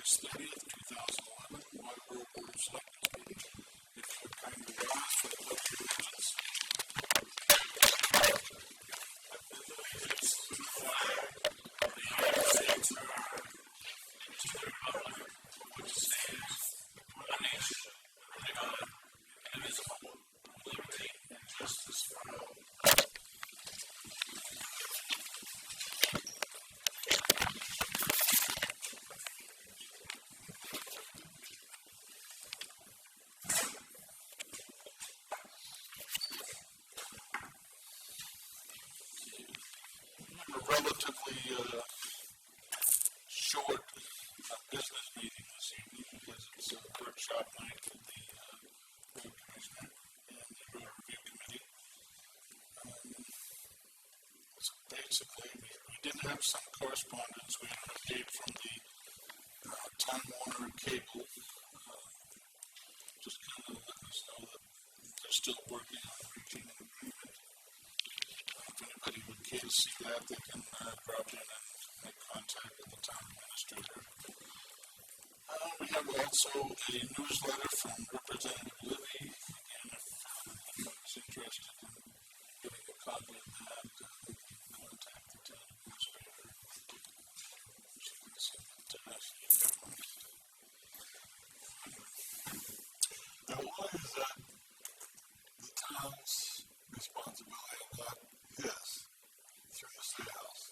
August 30th, 2011, Waterboro Board of Selectmen meeting. If you would kindly rise for the pledge of allegiance. I pledge allegiance to the flag of the United States of America and to the republic which stands one nation, under God, indivisible, with liberty and justice for all. Relatively short business meeting this evening because it's a workshop night for the road commissioner and the road review committee. So basically, we did have some correspondence. We had an update from the Time Warner cable, just kind of letting us know that they're still working on reaching an agreement. If anybody would care to see that, they can drop in and make contact with the town administrator. We have also a newsletter from Representative Libby. Again, if anybody's interested in getting a copy of that, they can contact the town administrator. She can send it to us. Now, why is that the town's responsibility and not his through the state house?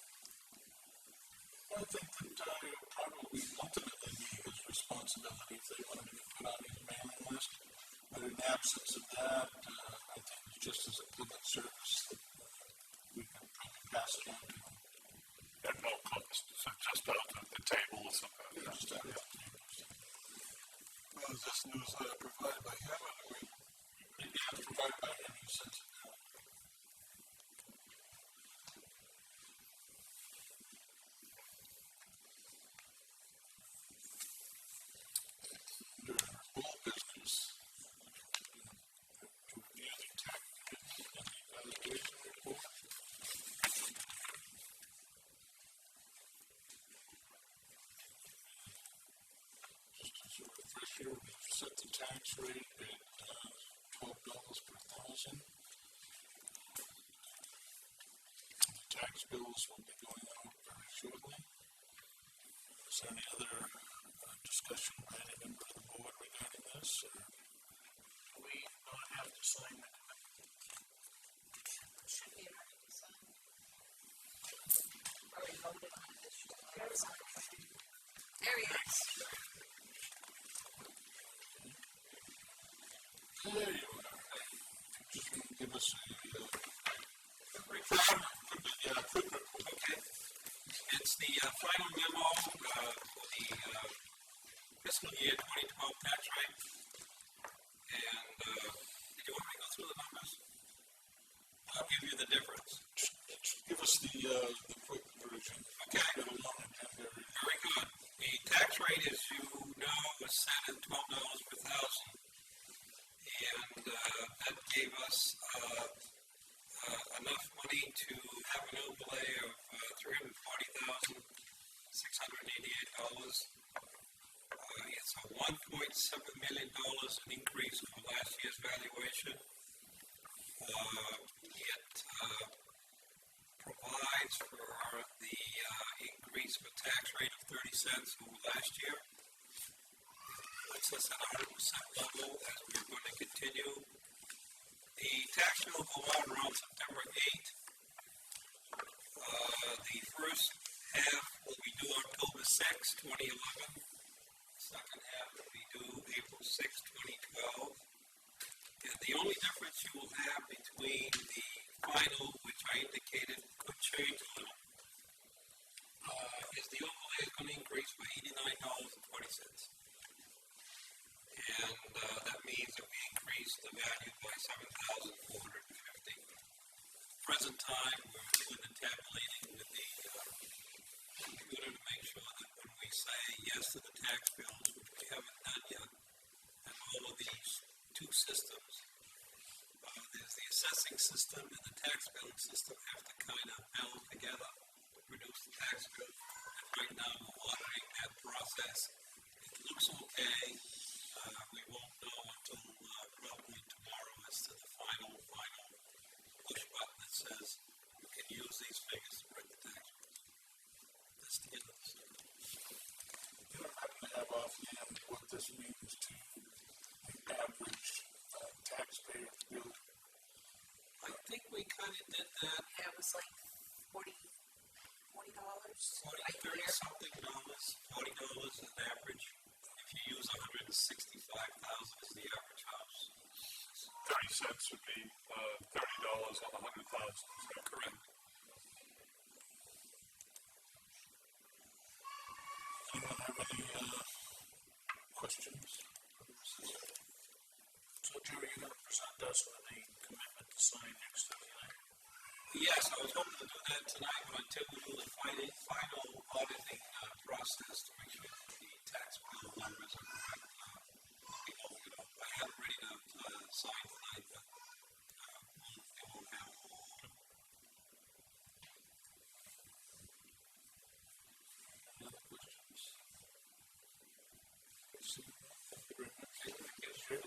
I think that it would probably ultimately be his responsibility if they wanted to get put on his mailing list. But in absence of that, I think just as a public service, we can probably pass it on to him. At no cost, so just out at the table or something. Yeah, just out at the table. Well, is this newsletter provided by him or do we? It's provided by him, he sends it out. Under all business, to review the tax committee and the evaluation report. Just as a refresher, we've set the tax rate at $12 per thousand. The tax bills will be going out very shortly. Is there any other discussion by any member of the board regarding this? Or? We don't have to sign the commitment. Should be ready to sign. Already voted on it this year. There he is. There you are. Just want to give us a quick report. Okay. It's the final memo for the fiscal year 2012 tax rate. And did you want me to go through the numbers? I'll give you the difference. Just give us the quick version. Okay. Very good. The tax rate, as you know, was set at $12 per thousand. And that gave us enough money to have an overlay of $340,688. It's a $1.7 million increase from last year's valuation. It provides for the increase of a tax rate of 30 cents over last year. Puts us at 100% level as we're going to continue. The tax bill will go out around September 8th. The first half will be due October 6, 2011. The second half will be due April 6, 2012. And the only difference you will have between the final, which I indicated could change a little, is the overlay is going to increase by $89.20. And that means that we increased the value by $7,450. Present time, we're doing the tabulating with the computer to make sure that when we say yes to the tax bills, which we haven't done yet, and all of these two systems, there's the assessing system and the tax billing system have to kind of meld together to produce the tax bill. And right now, we're auditing that process looks okay. We won't know until probably tomorrow as to the final push button that says you can use these figures to print the tax bills. That's the end of the story. You don't happen to have offhand what this means to the average taxpayer bill? I think we kind of did that. Yeah, it was like $40. 30 something dollars, $40 is an average. If you use 165,000 as the average house. 30 cents would be $30 on 100,000. Correct. Anyone have any questions? So Jerry, you're going to present us with a commitment to sign next Thursday night? Yes, I was hoping to do that tonight, but until we do the final auditing process to make sure that the tax bill numbers are correct, we won't get up. I have it ready to sign tonight, but it won't happen. Any other questions? See, thank you very much. Yes, sir.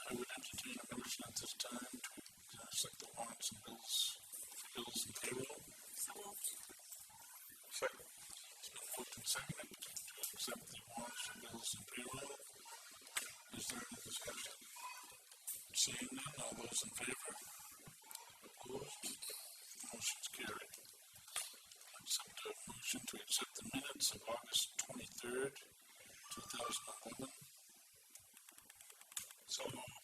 I would entertain a motion at this time to accept the warrants and bills and payroll. So moved. Second. It's been moved and seconded to accept the warrants and bills and payroll. Is there any discussion? Seeing none, all those in favor? Opposed? Motion's carried. Accept a motion to accept the minutes of August 23rd, 2011. So moved.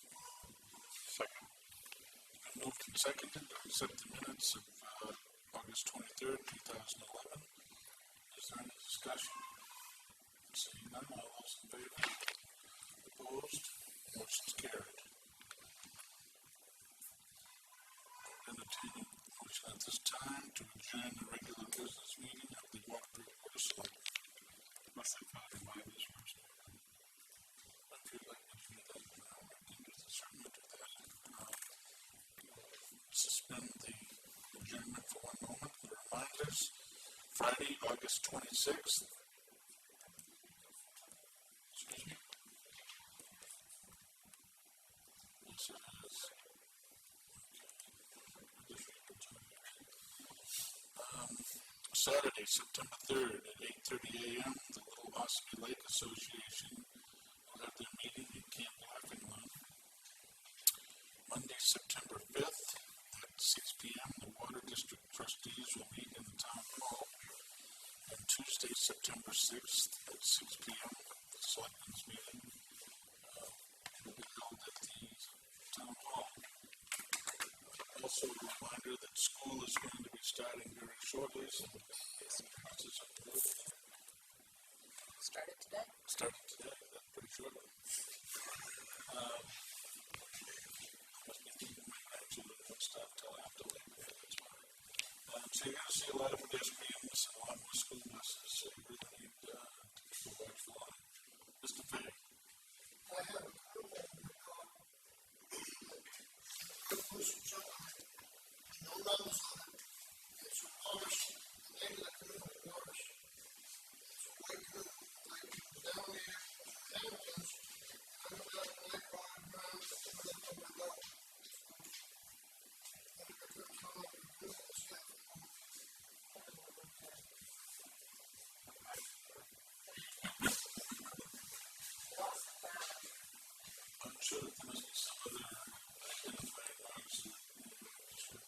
Second. Moved and seconded to accept the minutes of August 23rd, 2011. Is there any discussion? Seeing none, all those in favor? Opposed? Motion's carried. Entertain a motion at this time to adjourn the regular business meeting of the Waterboro Board of Selectmen. Must have found in my this first. If you'd like to do that, I can certainly do that. Suspend the adjournment for one moment. The reminders, Friday, August 26th. Excuse me. Yes, it is. Saturday, September 3rd at 8:30 a.m., the Little Ossipee Lake Association will have their meeting in Camp Laughing Lawn. Monday, September 5th at 6 p.m., the Water District Trustees will meet in the Town Hall. And Tuesday, September 6th at 6 p.m., the Selectmen's meeting will be held at the Town Hall. Also, a reminder that school is going to be starting very shortly, so classes are good. Started today. Starting today, that's pretty shortly. Must be thinking my grandchildren don't start till after Labor Day, that's why. So you're going to see a lot of pedestrians and a lot more school buses, so you really need to keep a watchful eye. Mr. Fay. I have a comment. No numbers on it. It's a Polish, the name of the community, Polish. It's a white group, like people down there, Hamilton's, I'm down at the lake on the ground, some of them over the road. I think I could come up and do this stuff. I'm sure that there must be some other identifying marks that should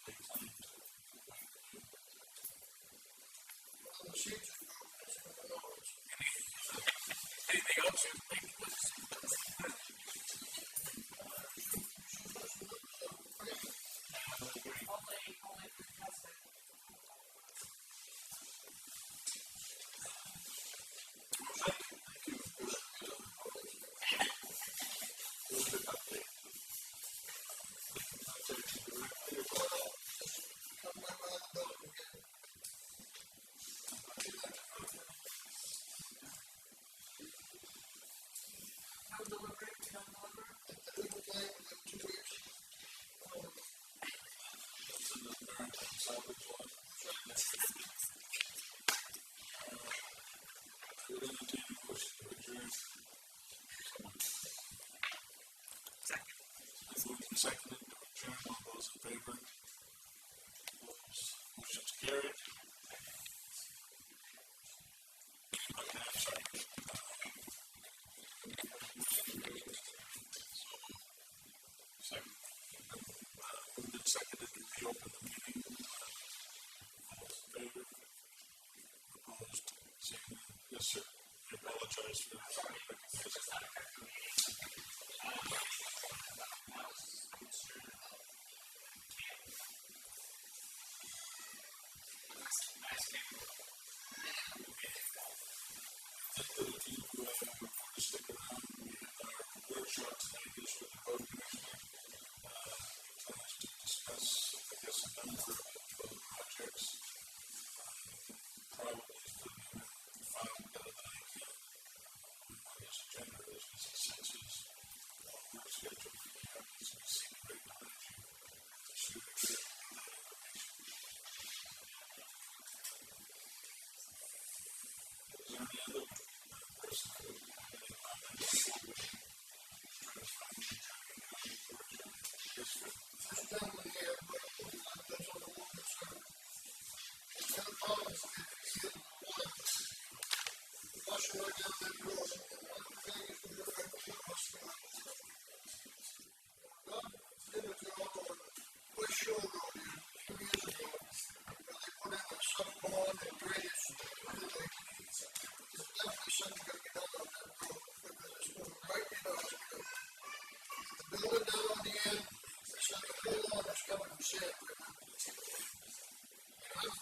lay claim to. On the sheets, it's for the knowledge. Anything else you think was? Only for testing. Thank you for that. Good update. Contact you directly or Come right by the building again.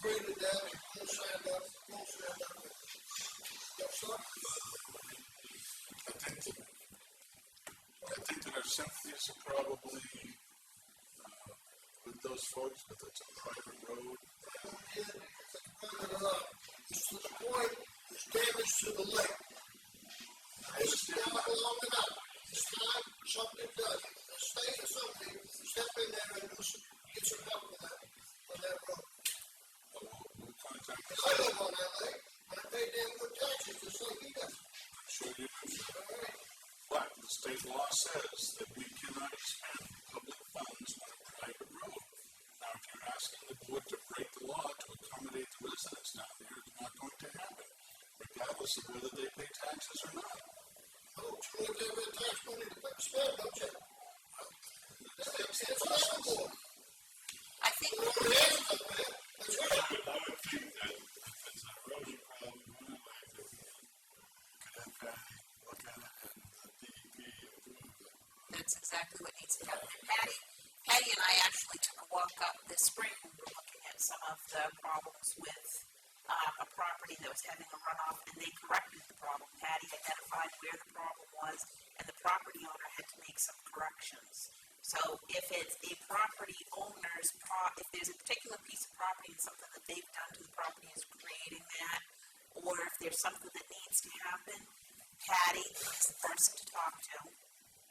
graded that and pull sand up. Yes, sir. I think that our sympathies are probably with those folks, but that's a private road. To the point, there's damage to the lake. It's not long enough. It's time something done. The state or something step in there and do some, get some help with that, on that road. We'll contact the I live on that lake, and I pay damn good taxes just like he does. I'm sure you do. All right. But the state law says that we cannot expend public funds on a private road. Now, if you're asking the board to break the law to accommodate the residents down there, it's not going to happen, regardless of whether they pay taxes or not. Oh, you want to have tax money to spend, don't you? That's what I'm for. I think, That's right. I would think that if it's an erosion problem, we would like to could have Patty look at it and the DEP approve it. that's exactly what needs to happen. And Patty and I actually took a walk up this spring. We were looking at some of the problems with a property that was having a runoff, and they corrected the problem. Patty identified where the problem was, and the property owner had to make some corrections. So if it's a property owner's if there's a particular piece of property and something that they've done to the property is creating that, or if there's something that needs to happen, Patty is the person to talk to,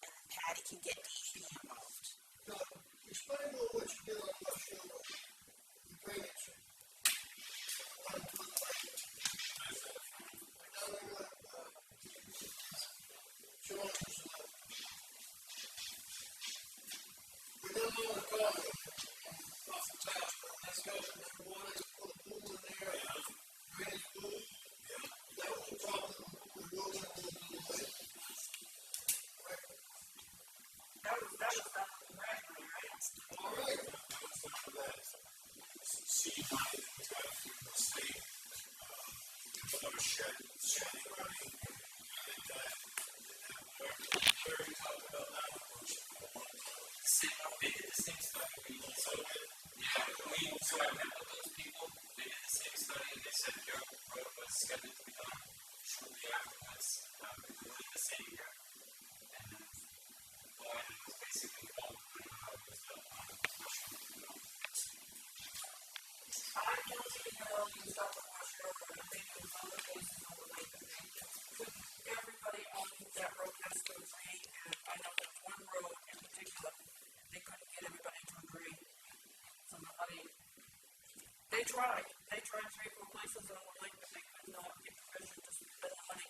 and then Patty can get DEP involved. Now, explain more what you did on West Shore Road. The drainage. We don't know what to call it. Off the top, let's go. Number one is put a pool in there. Drainage pool. That was the problem. We wrote it on the lake. Right. That was done correctly, right? All right. See, money that we got from the state, another shed running, and very talked about that approach. They did the same study. So I met with those people. They did the same study, and they said your road was scheduled to be done shortly afterwards. We did it the same year, and then it was basically all was done on the question. I don't even know if you start with Wash Road, but I think there's other cases on the lake that everybody on that road has to agree, and I know that one road in particular, they couldn't get everybody to agree. So nobody, they tried 3-4 places on the lake, but they could not get permission to spend the money.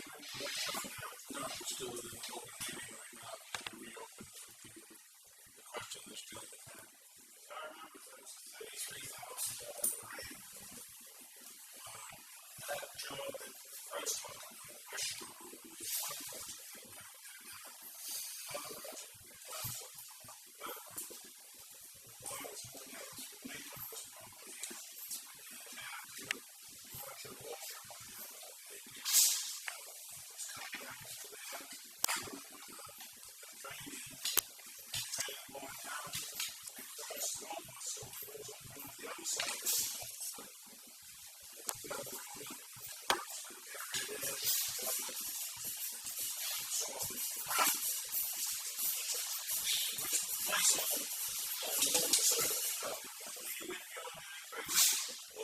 No, we're still in an open meeting right now. We reopened the question this gentleman had. I remember that $33,000 grant. That job that first one, West Shore Road, was one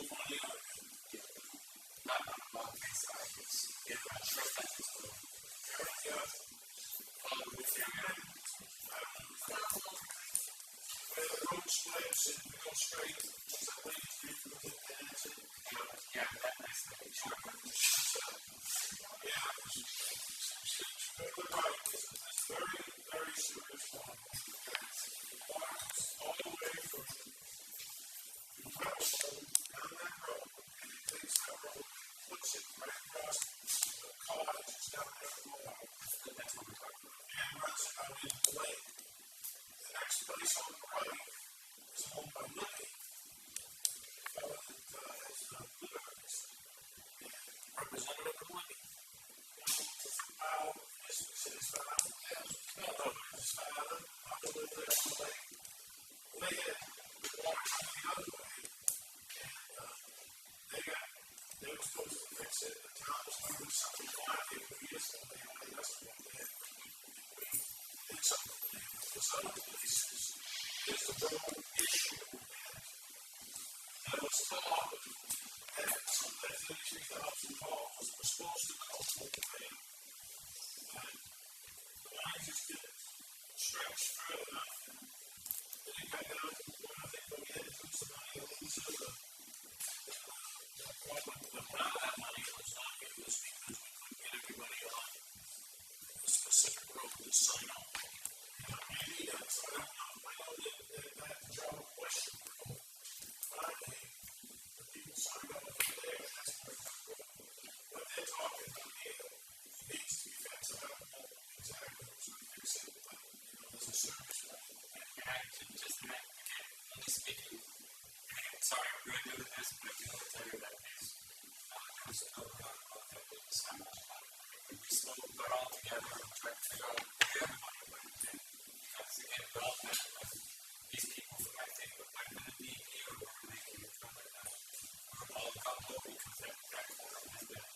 project. Other project, very, very serious one. All the way Sorry, I'm very new to this, but I can only tell you that there's no doubt about that big assignment. We spoke, got all together and tried to figure out where everybody went. Because again, we all met with these people from, I think, what might have been the DEP or were making it from it. We were all coupled because that corner was there.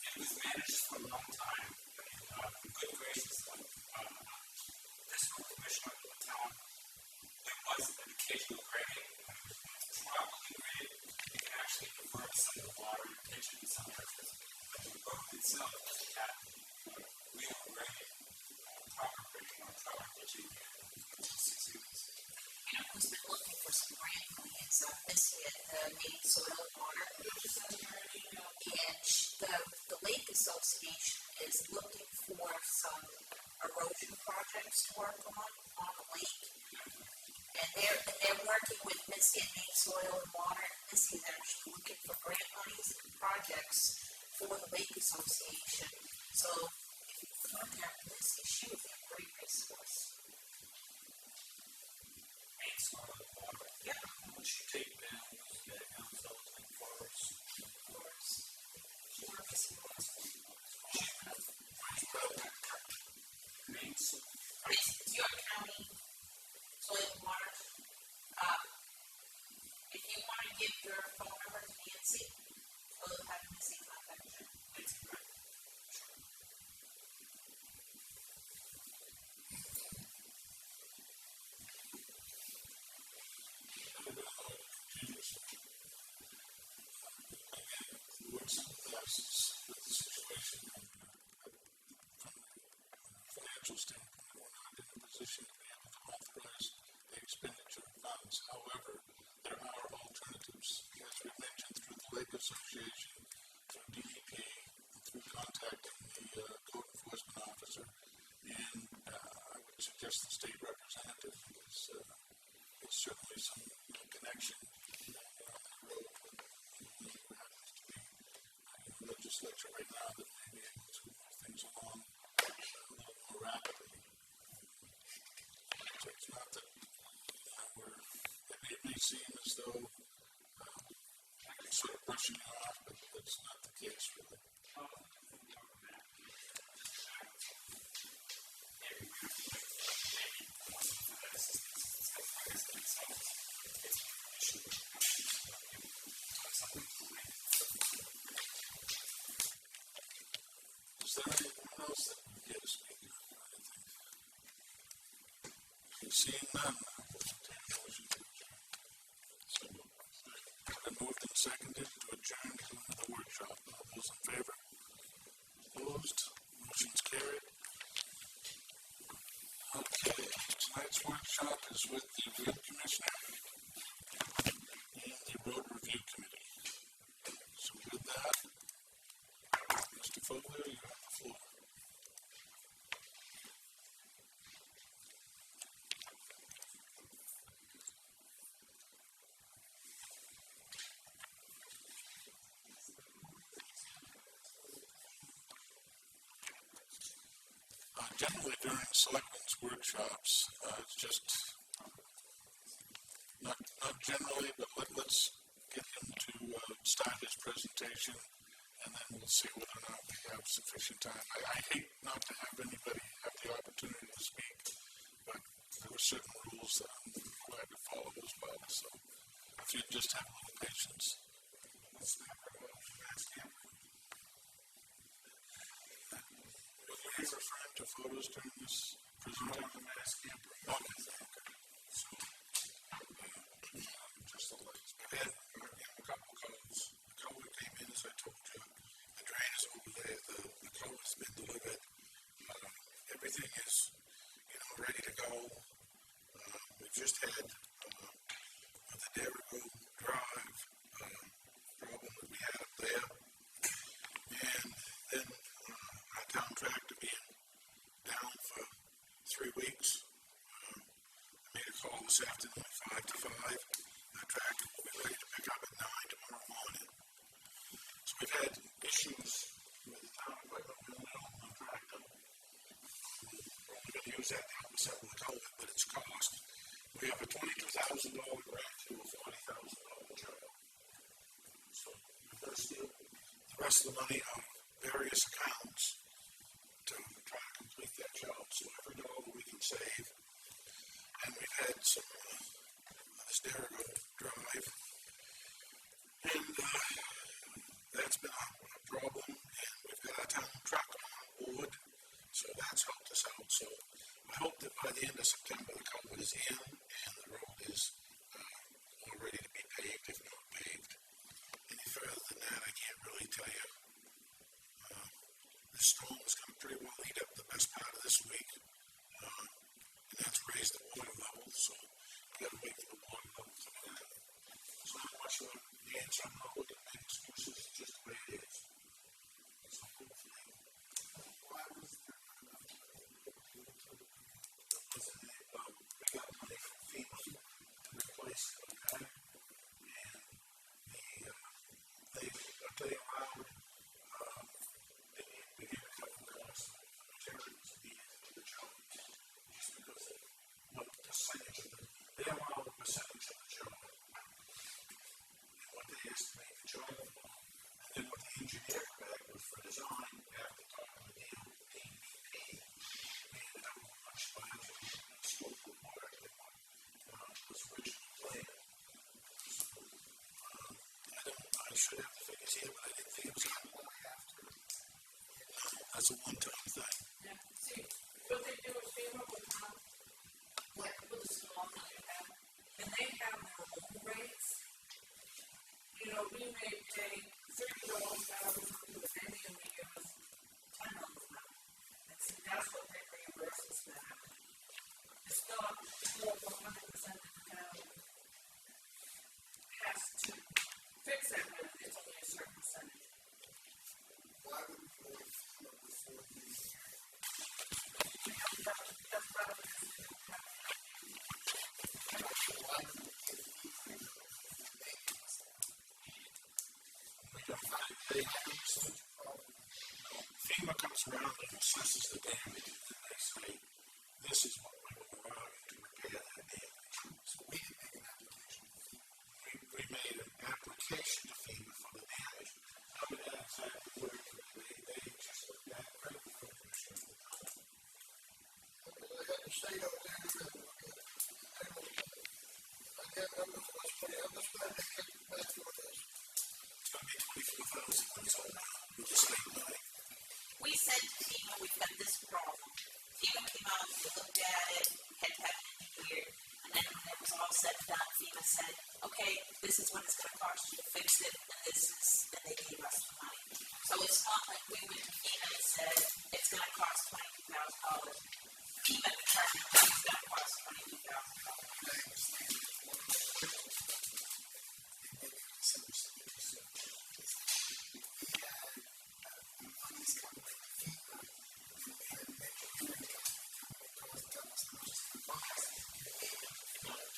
It was managed for a long time. Good gracious, this commissioner of the town, there was an occasional grading. Properly graded, you can actually divert some of the water and pitch it in some areas. But the road itself doesn't have real grading, proper grading or proper pitching in 6 units. Who's been looking for some grant money is this year, the main soil and water. And the Lake Association is looking for some erosion projects to work on the lake. And they're working with Missy and Maine Soil and Water. Missy is actually looking for grant monies and projects for the Lake Association. So if you contact Missy, she would be a great resource. Maine Soil and Water? Yeah. Would she take down the Untitled Forest? Maine Soil. It's your county soil and water. If you want to give your phone number to Nancy, we'll have Missy contact you. Standpoint, we're not in a position to be able to authorize the expenditure of funds. However, there are alternatives, as we mentioned, through the Lake Association, through DEP, through contacting the code enforcement officer, and I would suggest the state representative, because it's certainly some connection on the road with who happens to be in the legislature right now that may be able to move things along a little more rapidly. So it's not that it may seem as though I'm sort of brushing you off, but that's not the case, really. Is there anyone else that would get a speaker? Seeing none, we'll entertain a motion to adjourn. So it's been moved and seconded to adjourn to another workshop. All those in favor? Opposed? Motion's carried. Okay, tonight's workshop is with the road commissioner and the road review committee. So with that, Mr. Fogler, you have the floor. Generally during Selectmen's workshops, it's just not generally, but let's get him to start his presentation, and then we'll see whether or not we have sufficient time. I hate not to have anybody have the opportunity to speak, but there are certain rules that I'm required to follow as well. So if you just have a little patience. to photos during this presentation? mass camper. Okay. So, just the lights. We've had, a couple calls. The culvert came in, as I told you. The drain is over there. The culvert's been delivered. Everything is, ready to go. We've just had the Derigo Drive problem that we had up there. And then our town tractor being down for 3 weeks. I made a call this afternoon at 5 to 5. Our tractor will be ready to pick up at 9 tomorrow morning. So we've had issues with the town equipment. We only own one tractor. We're only going to use that to help us out with the culvert, but it's cost. We have a $22,000 grant to a $40,000 job. So we've got to steal the rest of the money out of various accounts to try to complete that job. So every dollar we can save. And we've had some this Derigo Drive. And that's been a problem. And we've got our town truck on board. So that's helped us out. So I hope that by the end of September the culvert is in and the road is all ready to be paved, if not paved. Any further than that, I can't really tell you. The storm is going to pretty well eat up the best part of this week. And that's raised the water level, so we've got to wait for the water level to come down. So not much of the answer. I'm not looking at excuses, it's just the way it is. So hopefully, Why was there not enough we got money from FEMA to replace it, okay? And they allowed, we gave a couple of costs of materials needed for the job, just because of what percentage of they allowed a percentage of the job, and what they estimate the job for, and then what the engineer back was for design after talking with the DEP. We ended up with much larger scope of work than what was originally planned. So, I should have the figures here, but I didn't think it was that's a one-time thing. Yeah, see, what they do is FEMA will come, like with the storm that you have, and they have their own rates. We may pay $30 an hour for the penny and we give us $10 an hour. And see, that's what they reimburse us back. It's not more than 100% of the town has to fix that rent, it's only a certain percentage. Why would we go with FEMA before the That's probably why would we give FEMA maintenance? We don't they FEMA comes around and assesses the damage, and then they say, this is what we will allow you to repair that damage. So we didn't make an application to FEMA. We made an application to FEMA for the damage. How did that exactly work? They just looked at it, right? I had to stay out there and look at it. I can't remember if it was funny. I'm just glad they kept it back to what it is. It's going to be $24,000 when it's all done with the state money. we said to FEMA, we've got this problem. FEMA came out, they looked at it, had to have it engineered, and then when it was all said and done, FEMA said, okay, this is what it's going to cost you to fix it, and then they gave us the money. So it's not like we went to FEMA and said, it's going to cost $22,000. FEMA determined that it's going to cost $22,000.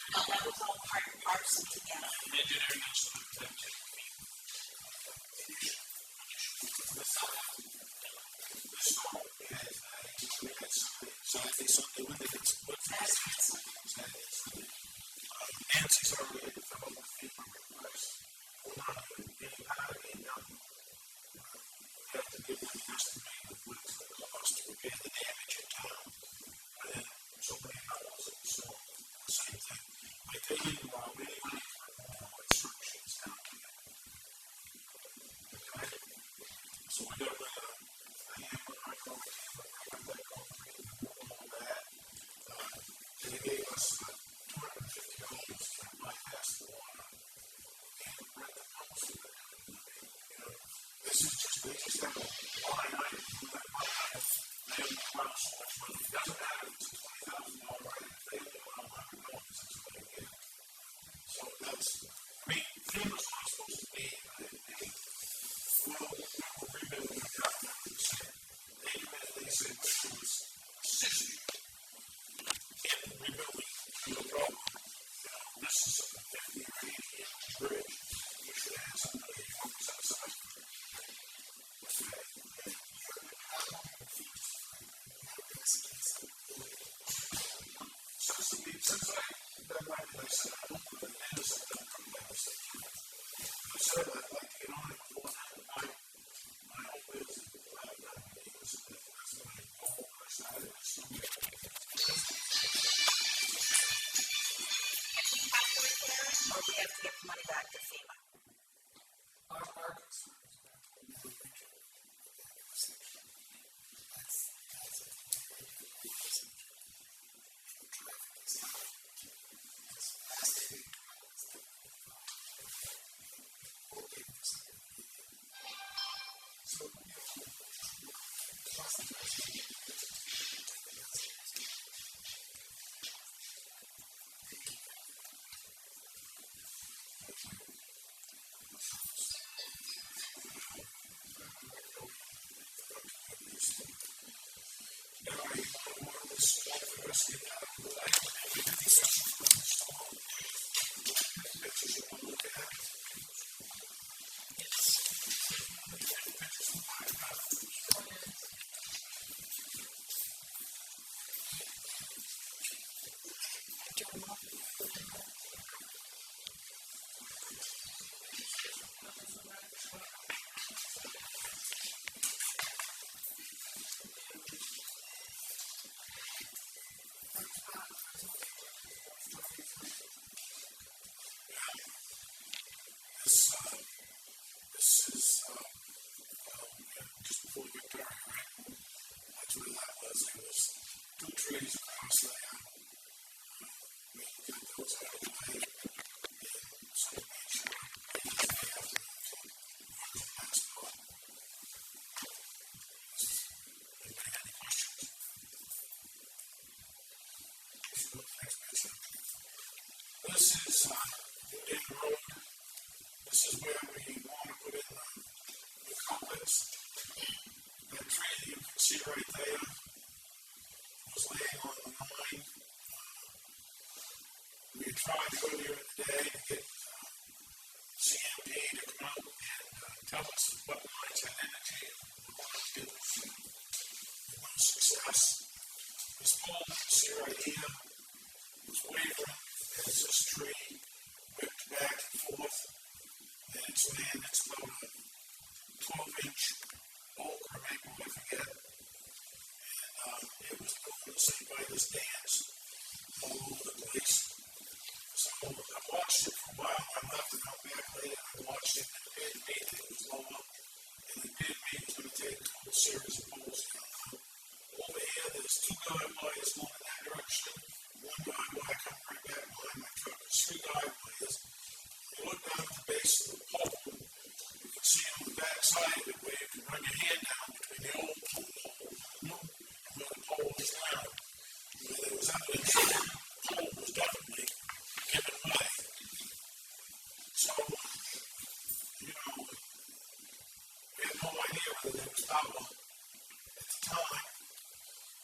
No, that was all part and parcel together. Engineering is the intention. Saturday, Sunday, when they get Nancy's already developed a FEMA request. We're not getting out of it now. We have to give them an estimate of what it's going to cost to repair the damage in town. And then so many hours and so on. The same thing. Like they didn't allow any money for more instructions down here. Okay? So we got to bring a hammer, I call it, that call it. they gave us $250 to bypass the water and rent the pumps for them. This is just, they just have a line item for that line item. They have so much money. It doesn't matter if it's a $20,000 item. If they only want $100, that's what they get. So that's, I mean, FEMA's not supposed to be, well, we're rebuilding the government. They admitted, they said, it was 60 in rebuilding the problem. This is a 50 or 80 bridge. We should have somebody who was outside. Since I done my place, I don't put an end to something from that. I said I'd like to get on it before that. My hope is that I've done things. That's what I hope I started. Have to repair it, or we have to give the money back to FEMA? Our concern is that we will reach it. This is in the road. This is where we want to put in the couplets. That tree that you can see right there was laying on the line. We tried earlier in the day to get CMP to come out and tell us what lines had energy and we wanted to get no success. This pole you can see right here was wavering as this tree whipped back and forth, and it's laying, it's about a 12-inch oak or maple, I forget, and it was doing the same by this dance all over the place. So I watched it for a while. I left it out back later. I watched it, and it did mean that it was low up, and it did mean it was going to take a whole series of poles down. Over here, there's two guide wires going in that direction. One guide wire coming right back behind my truck. There's three guide wires. When you look down at the base of the pole, you can see on the back side of it where you can run your hand down between the old pole and the new, and where the pole is now. Where there was evidence that the pole was definitely giving way. So, we had no idea whether there was power at the time.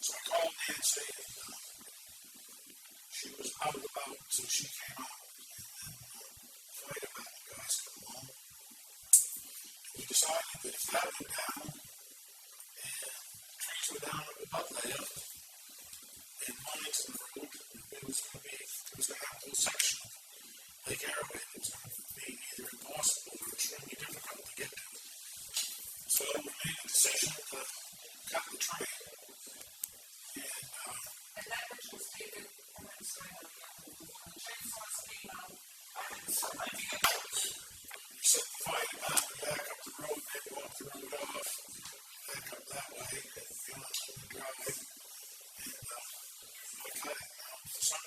So I called Nancy, and she was out and about, so she came out. And then the fire department guys come along. And we decided that if that went down, and trees were down up above there, and lines in the road, it was going to have a whole section of Lake Arrowhead. It was going to be either impossible or extremely difficult to get to. So we made the decision to cut the tree. And that which was taken from the side of the chainsaws came out, I didn't set my vehicle. We set the fire department back up the road, they walked the road off, back up that way, and got on the drive. And I cut it. Now, for some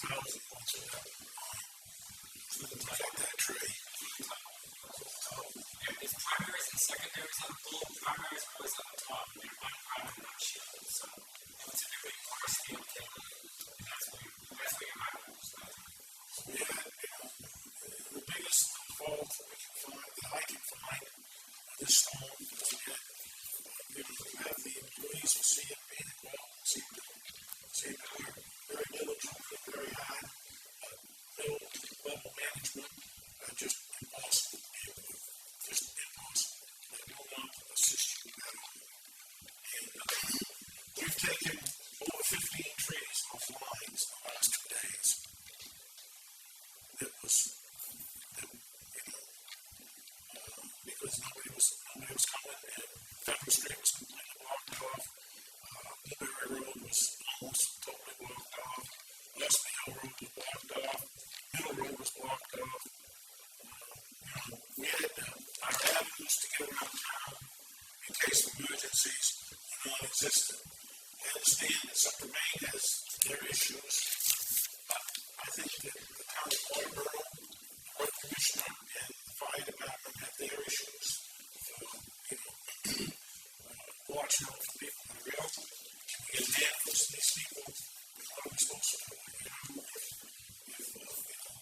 thousand once in that line. So to protect that tree. There's primaries and secondaries on the pole. Primaries are always on the top, and they're unprimed, not shielded. So it's a big water steel thing, and that's where your highway was at. Yeah, the biggest fault that I can find with this stone is that you have the employees who see it being involved, seem to work very diligently, very hard, middle level management, just impossible to deal with. Just impossible. They will not assist you at all. And we've taken over 15 trees off lines in the last 2 days. It was, because nobody was coming, and Federal Street was completely blocked off. Blueberry Road was almost totally blocked off. Westmeadow Road was blocked off. Middle Road was blocked off. We had our avenues to get around town in case of emergencies were non-existent. I understand that Central Maine has their issues, but I think that the town of Waterboro, the road commissioner, and the fire department have their issues. Watching out for people in the rail. Can we get an ambulance to these people? What are we supposed to do? If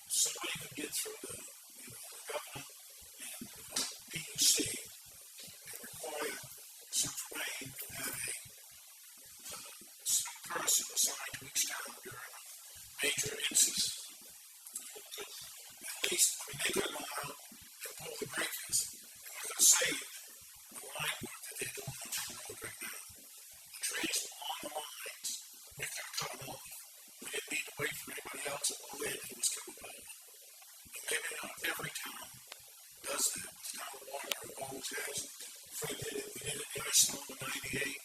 somebody could get through the governor and PUC and require Central Maine to have some person assigned to each town during a major instance, at least, they could have gone out and pull the breakers, and we're going to save the line work that they're doing on the road right now. The trees were on the lines, we could have cut them off. We didn't need to wait for anybody else to go in and was killed by them. And maybe not every town does that. The town of Waterboro always has. Fred did it. We did it in our snow in 98.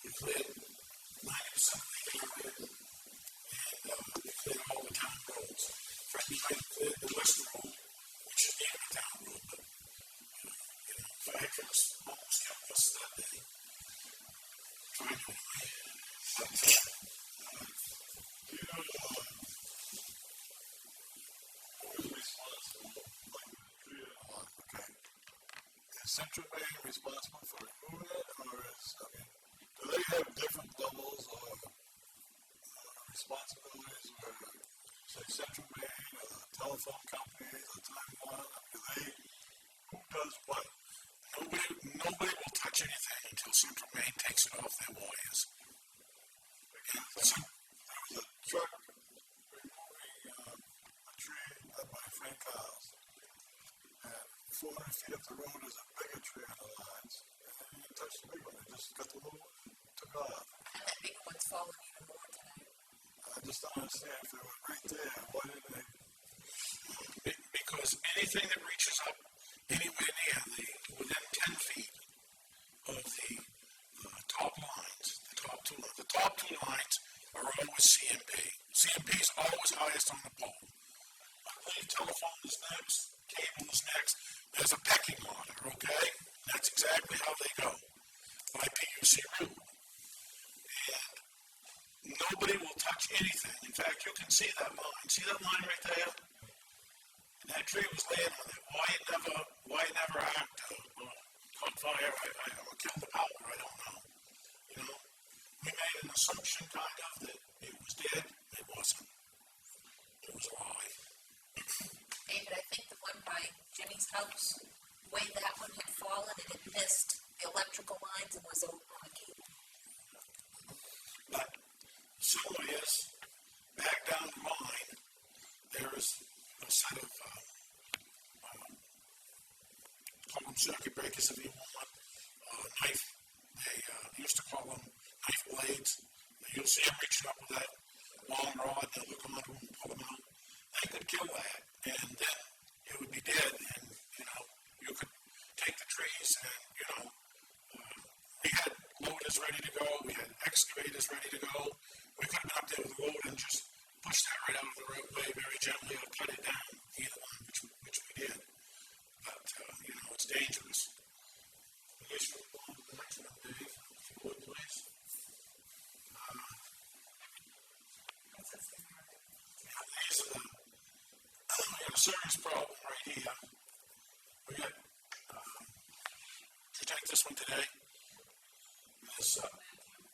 We cleared 90% of the area, and we cleared all the town roads. Fred might have cleared the west road, which is near the town road, but fire trucks almost killed us that day. Trying to anyway. But, is Central Maine responsible for removing it, or do they have different levels of responsibilities where, say, Central Maine or the telephone companies or Time Warner, who does what? Nobody will touch anything until Central Maine takes it off their wires. There was a truck removing a tree at my friend Carl's, and 400 feet up the road is a bigger tree on the lines, and they didn't touch the big one, they just got the little one, took off. And that big one's falling even more tonight. I just don't understand if they were right there, why didn't they? Because anything that reaches up anywhere near within 10 feet of the top lines, the top two lines are always CMP. CMP is always highest on the pole. I believe telephone is next, cable is next. There's a pecking order, okay? That's exactly how they go by PUC rule. And nobody will touch anything. In fact, you can see that line. See that line right there? And that tree was laying on it. Why it never caught fire? Or killed the power? I don't know. We made an assumption kind of that it was dead. It wasn't. It was alive. David, I think the one by Jimmy's house, the way that one had fallen, it had missed the electrical lines and was over on a cable. But somewhere back down the line, there is a set of call them circuit breakers if you want, knife. They used to call them knife blades. You'll see them reaching up with that long rod, they'll look onto them and pull them out. They could kill that, and then it would be dead, and you could take the trees and we had loaders ready to go, we had excavators ready to go. We could have been up there with a loader and just pushed that right out of the roadway very gently or cut it down, either one, which we did. But it's dangerous. I guess we'll go on to the next one, Dave, if you would, please. got a serious problem right here. We got, you take this one today.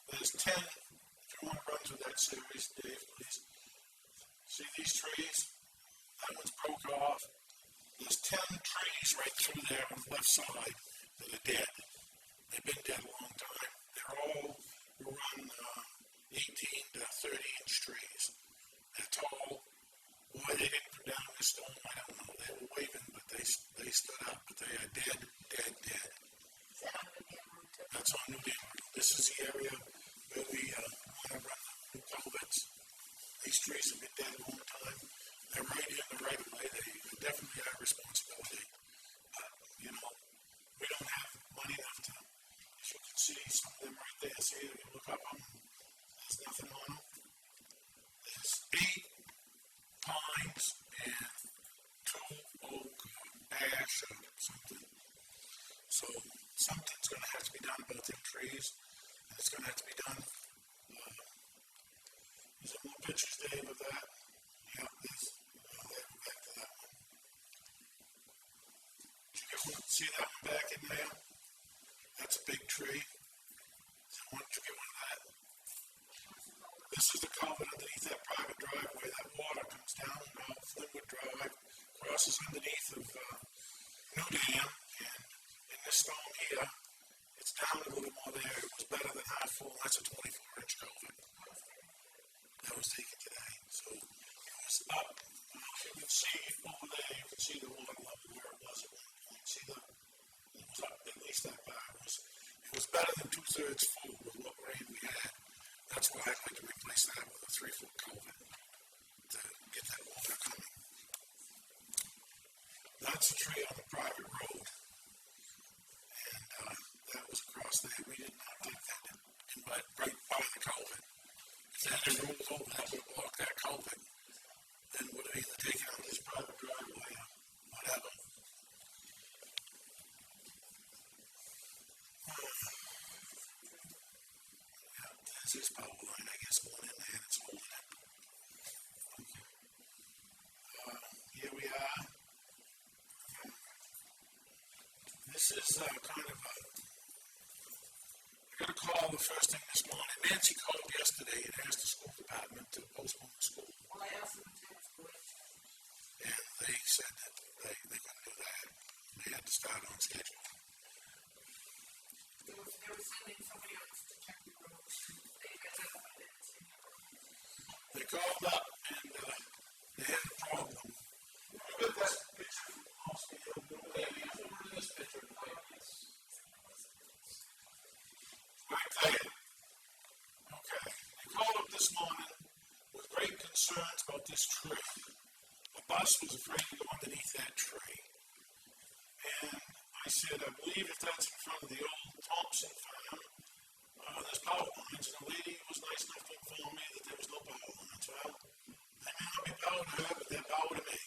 There's 10, if you want to run through that series, Dave, please. See these trees? That one's broke off. There's 10 trees right through there on the left side that are dead. They've been dead a long time. They're all run 18 to 30-inch trees. They're tall. Why they didn't come down in the storm, I don't know. They were waving, but they stood up, but they are dead. Is that on the damn road too? That's on New Deal. This is the area where we want to run the new culverts. These trees have been dead a long time. They're right in the right of way. They definitely our responsibility. But, you know, we don't have money enough to, as you can see, some of them right there. See, if you look up them, there's nothing on them. There's 8 pines and 2 oak, ash, or something. So something's going to have to be done about them trees, and it's going to have to be done. There's some more pictures, Dave, of that. Yeah, there's. Go back to that one. Did you get one? See that one back in there? That's a big tree. Did you get one of that? This is the culvert underneath that private driveway. That water comes down Flintwood Drive, crosses underneath of New Dam, and in this storm here, it's down a little more there. It was better than half full. That's a 24-inch culvert. That was taken today. So it was up. You can see over there, you can see the water level where it was at one point. See it was up at least that far. It was better than 2/3 full with what rain we had. That's why I'd like to replace that with a 3-foot culvert to get that water coming. That's a tree on the private road. And that was across there. We did not take that in, but right by the culvert. If that had rolled over, that would have blocked that culvert. Then would have either taken out this private driveway or whatever. Yeah, there's this power line, I guess, going in there and it's holding it. Okay. Here we are. This is kind of a. I got a call the first thing this morning. Nancy called yesterday and asked the school department to postpone school. Well, I asked them to school. And they said that they couldn't do that. They had to start on schedule. They were sending somebody else to check the roads. They called up and they had a problem. Look at that picture from the hospital. Over this picture. Right there. Okay. They called up this morning with great concerns about this tree. The bus was afraid to go underneath that tree. And I said, I believe if that's in front of the old Thompson farm, there's power lines. And the lady was nice enough to inform me that there was no power lines. Well, they may not be power to her, but they're power to me.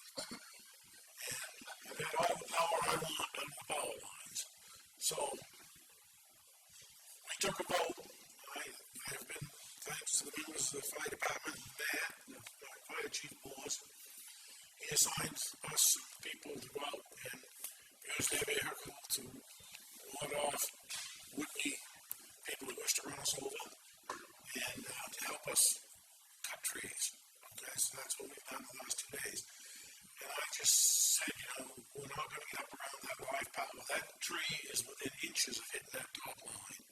And I've got all the power I want under the power lines. So we took a vote. I have been, thanks to the members of the fire department and that, the fire chief was. He assigned us some people to go out and use their vehicle to ward off would-be people who wish to run us over and to help us cut trees. Okay, so that's what we've done the last 2 days. And I just said, you know, we're not going to get up around that live power. That tree is within inches of hitting that top line.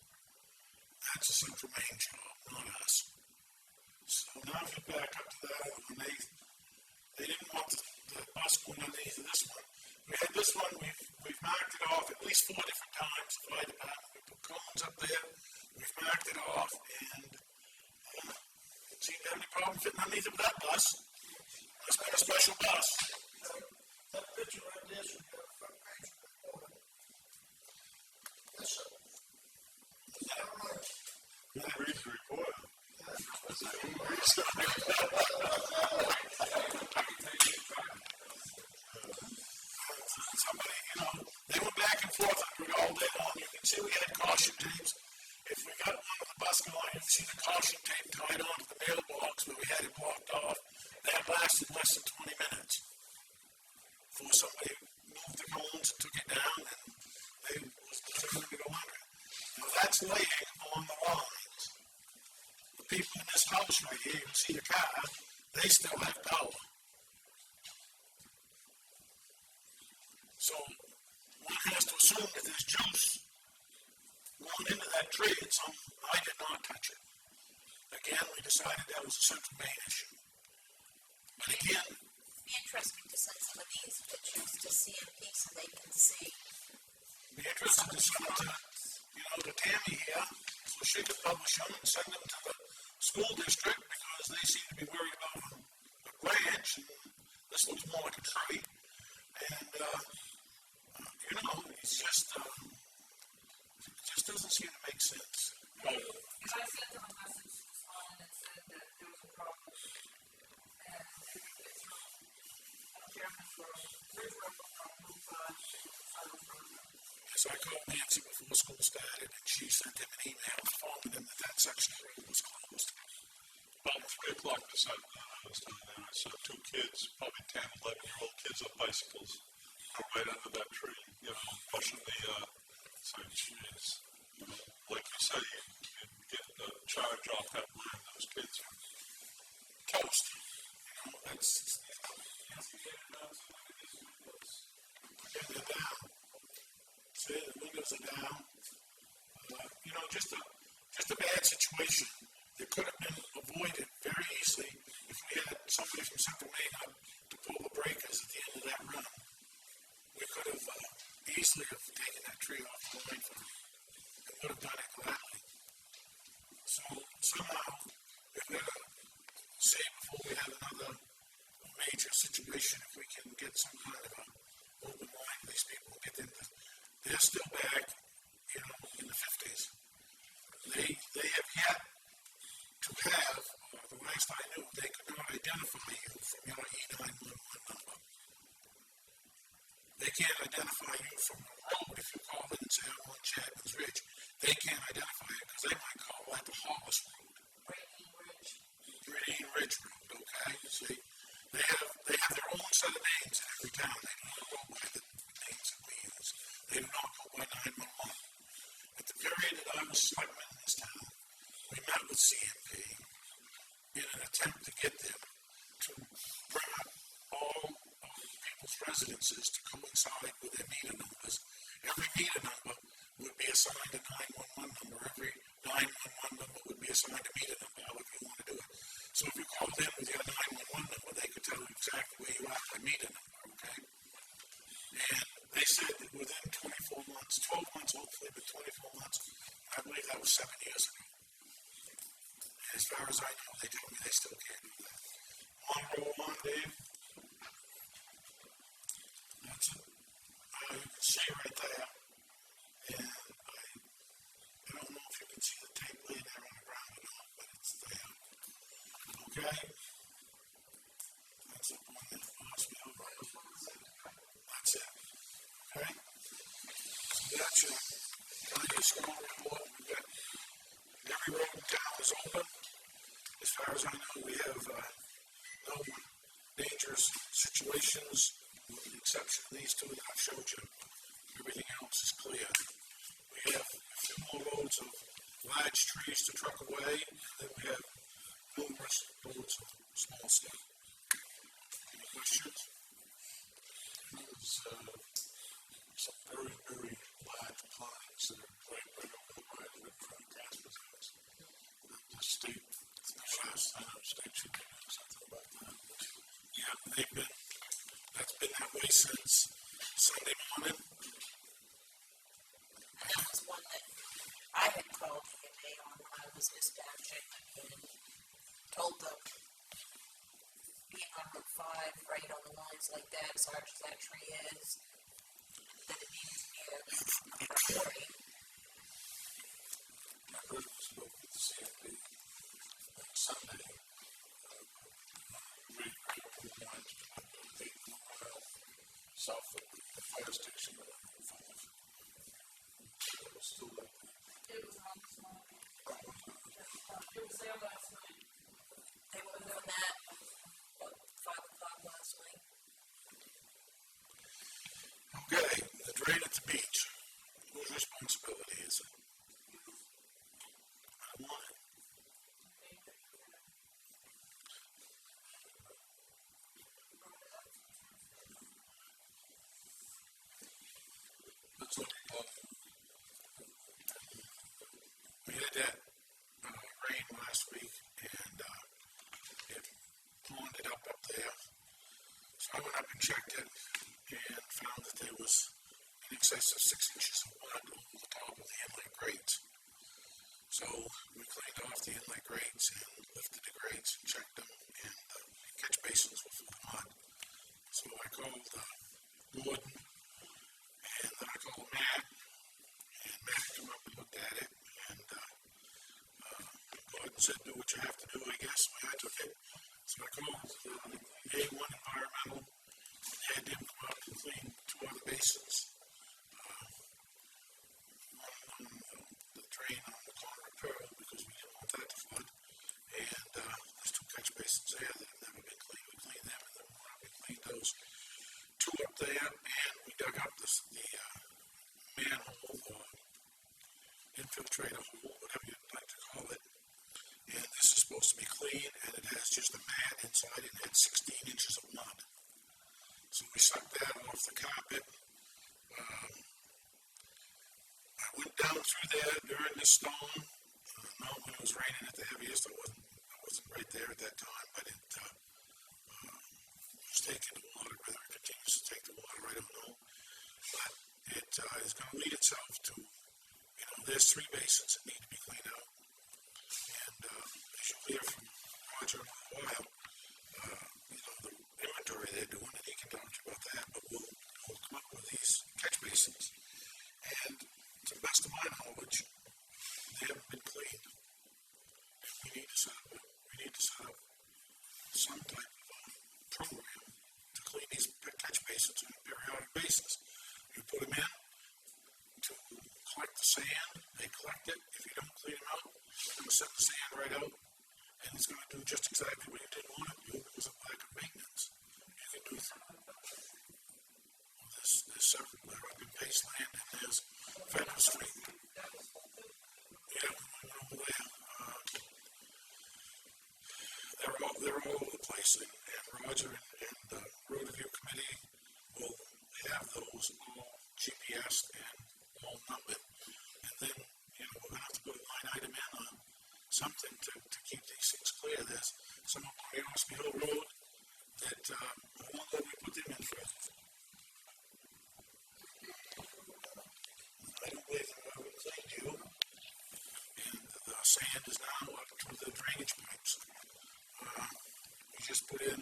That's a Central Main job, not us. So now if you back up to that other one, they didn't want the bus going underneath of this one. We had this one, we've marked it off at least 4 different times. The fire department, we put cones up there, we've marked it off, and it seemed to have any problem fitting underneath of that bus. Must be a special bus. That picture right there should be on the front page of the report. Yes, sir. Is that right? Who reads the report? Somebody, you know, they went back and forth under it all day long. You can see we had caution tapes. If we got one of the bus going, you can see the caution tape tied onto the mailbox where we had it blocked off. That lasted less than 20 minutes. assume that there's juice going into that tree, and I did not touch it. Again, we decided that was a central main issue. But again, It'd be interesting to send some of these pictures to CMP so they can see. be interested to send them to Tammy here, so she could publish them and send them to the school district because they seem to be worried about a branch, and this looks more like a tree. And, it's just, it just doesn't seem to make sense. Because I sent them a message this morning and said that there was a problem. And they could get through Chairman's Road, Ridge Road from Route 5 to So I called Nancy before school started, and she sent him an email informing him that section of the road was closed. About 3 o'clock this afternoon, I was down there. I saw 2 kids, probably 10, 11-year-old kids on bicycles, right under that tree, pushing the, so geez, like you say, you get the charge off that line, those kids are Toast. That's, they're down. See, the windows are down. Just a bad situation that could have been avoided very easily if we had somebody from Central Maine up to pull the breakers at the end of that run. We could have easily have taken that tree off the line for them and would have done it gladly. So somehow we've got to say before we have another major situation, if we can get some kind of an open line with these people and get them to, they're still back, in the 50s. They have yet to have, the last I knew, they could not identify you from your E911 number. They can't identify you from the road if you call in and say, I'm on Chapman's Ridge. They can't identify you because they might call that the Hollis Road. Green Ridge Road, okay? See, they have their own set of names in every town. They do not go by the names that we use. They do not go by 911. At the period that I was selectman in this town, we met with CMP in an attempt to get them to bring up all of people's residences to coincide with their meter numbers. Every meter number would be assigned a 911 number. Every 911 number would be assigned a meter number, however you want to do it. So if you called in with your 911 number, they could tell you exactly where you are by meter number, okay? And they said that within 24 months, 12 months hopefully, but 24 months, I believe that was 7 years ago. And as far as I know, they told me they still can't do that. Roll on, Dave. That's it. You can see right there. And I don't know if you can see the tape laying there on the ground or not, but it's there. Okay? That's up on the hospital. That's it. Okay? So that's your school report. We've got every road in town is open. As far as I know, we have no dangerous situations with the exception of these 2 that I've showed you. Everything else is clear. We have a few more loads of large trees to truck away, and then we have numerous loads of small stuff. Any questions? There's some very, very large pines that are right over the right in front of Casper's house. The state, I know the state should be doing something about that. Yeah, that's been that way since Sunday morning. And that was one that I had called EMA on when I was dispatching and told them, being on Route 5, right on the lines like that, as large as that tree is, that it needs to be a priority. My husband spoke with the CFP on Sunday. South of the fire station. It was still like that. It was on this morning. It was there last night. They were doing that at 5 o'clock last night. Okay, the drain at the beach. Whose responsibility is it? I want it. We had that rain last week, and it ponded up there. So I went up and checked it and found that there was in excess of 6 inches of mud over the top of the inlet grates. So we cleaned off the inlet grates and lifted the grates and checked them, and the catch basins were full of mud. So I called Gordon, and then I called Matt, and Matt came up and looked at it, and Gordon said, do what you have to do, I guess. So I took it. So I called A1 Environmental and had them come out and clean 2 other basins. One on the drain on the corner of Pearl, because we didn't want that to flood. And there's 2 catch basins there that have never been cleaned. We cleaned them, and then we went up and cleaned those 2 up there, and we dug up the manhole or infiltrator hole, whatever you'd like to call it. And this is supposed to be clean, and it has just a mat inside, and it had 16 inches of mud. So we sucked that off the carpet. I went down through there during the storm. Not when it was raining at the heaviest. I wasn't right there at that time, but it was taking the water. Whether it continues to take the water, I don't know. But it is going to lead itself to, there's 3 basins that need to be cleaned out. And as you'll hear from Roger in a while, the inventory they're doing, and he can talk to you about that, but we'll come up with these catch basins. And to the best of my knowledge, they haven't been cleaned. And we need to set up some type of program to clean these catch basins on a periodic basis. You put them in to collect the sand, they collect it. If you don't clean them out, they're going to send the sand right out, and it's going to do just exactly what you didn't want it to do because of lack of maintenance. You can do there's several there up in Paceland, and there's Federal Street. Yeah, we went over there. They're all over the place, and Roger and the Road Review Committee will have those all GPSed and all numbered, and then we're going to have to put a line item in on something to keep these things clear. There's some up on Osby Hill Road that how long ago we put them in for? I don't believe they've ever cleaned you, and the sand is now up to the drainage pipes. We just put in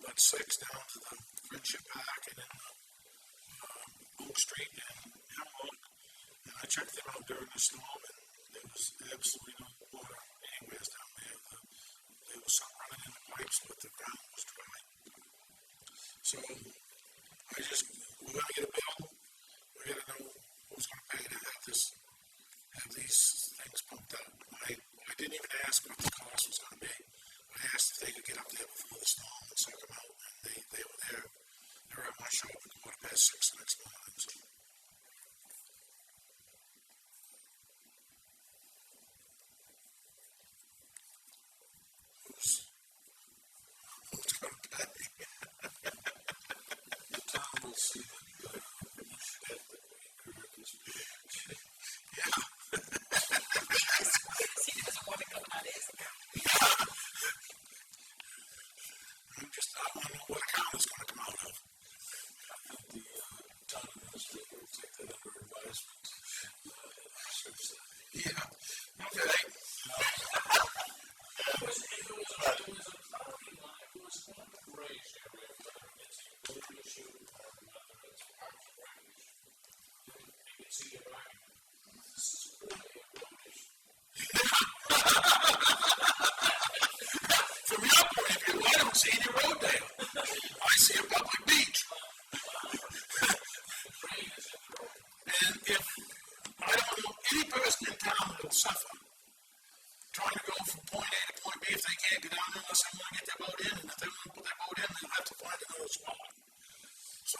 lot 6 down to the Friendship Park and then Oak Street and Hemlock, and I checked them out during the storm, and there was absolutely no water anywhere down there. There was some running in the pipes, but the ground was dry. So we're going to get a bill. We're going to know who's going to pay to have these things pumped out. I didn't even ask what the cost was going to be. I asked if they could get up there before the storm and suck them out, and they were there. They were at my shop at 6:15 the next morning. So. Who's going to pay? The town will see that you should have to incur this pay. Yeah. He doesn't want to come out his account. I want to know what account it's going to come out of. I think the town administrator will take that under advisement. Yeah. Okay. It was a property line, it was on the graze area, whether it's a road issue or whether it's part of the ground issue. You can see your argument. This is clearly a road issue. From your point of view, I don't see any road there. I see a public beach. And if I don't know any person in town that will suffer trying to go from point A to point B if they can't get down there unless they want to get their boat in, and if they want to put their boat in, they'll have to find another spot. So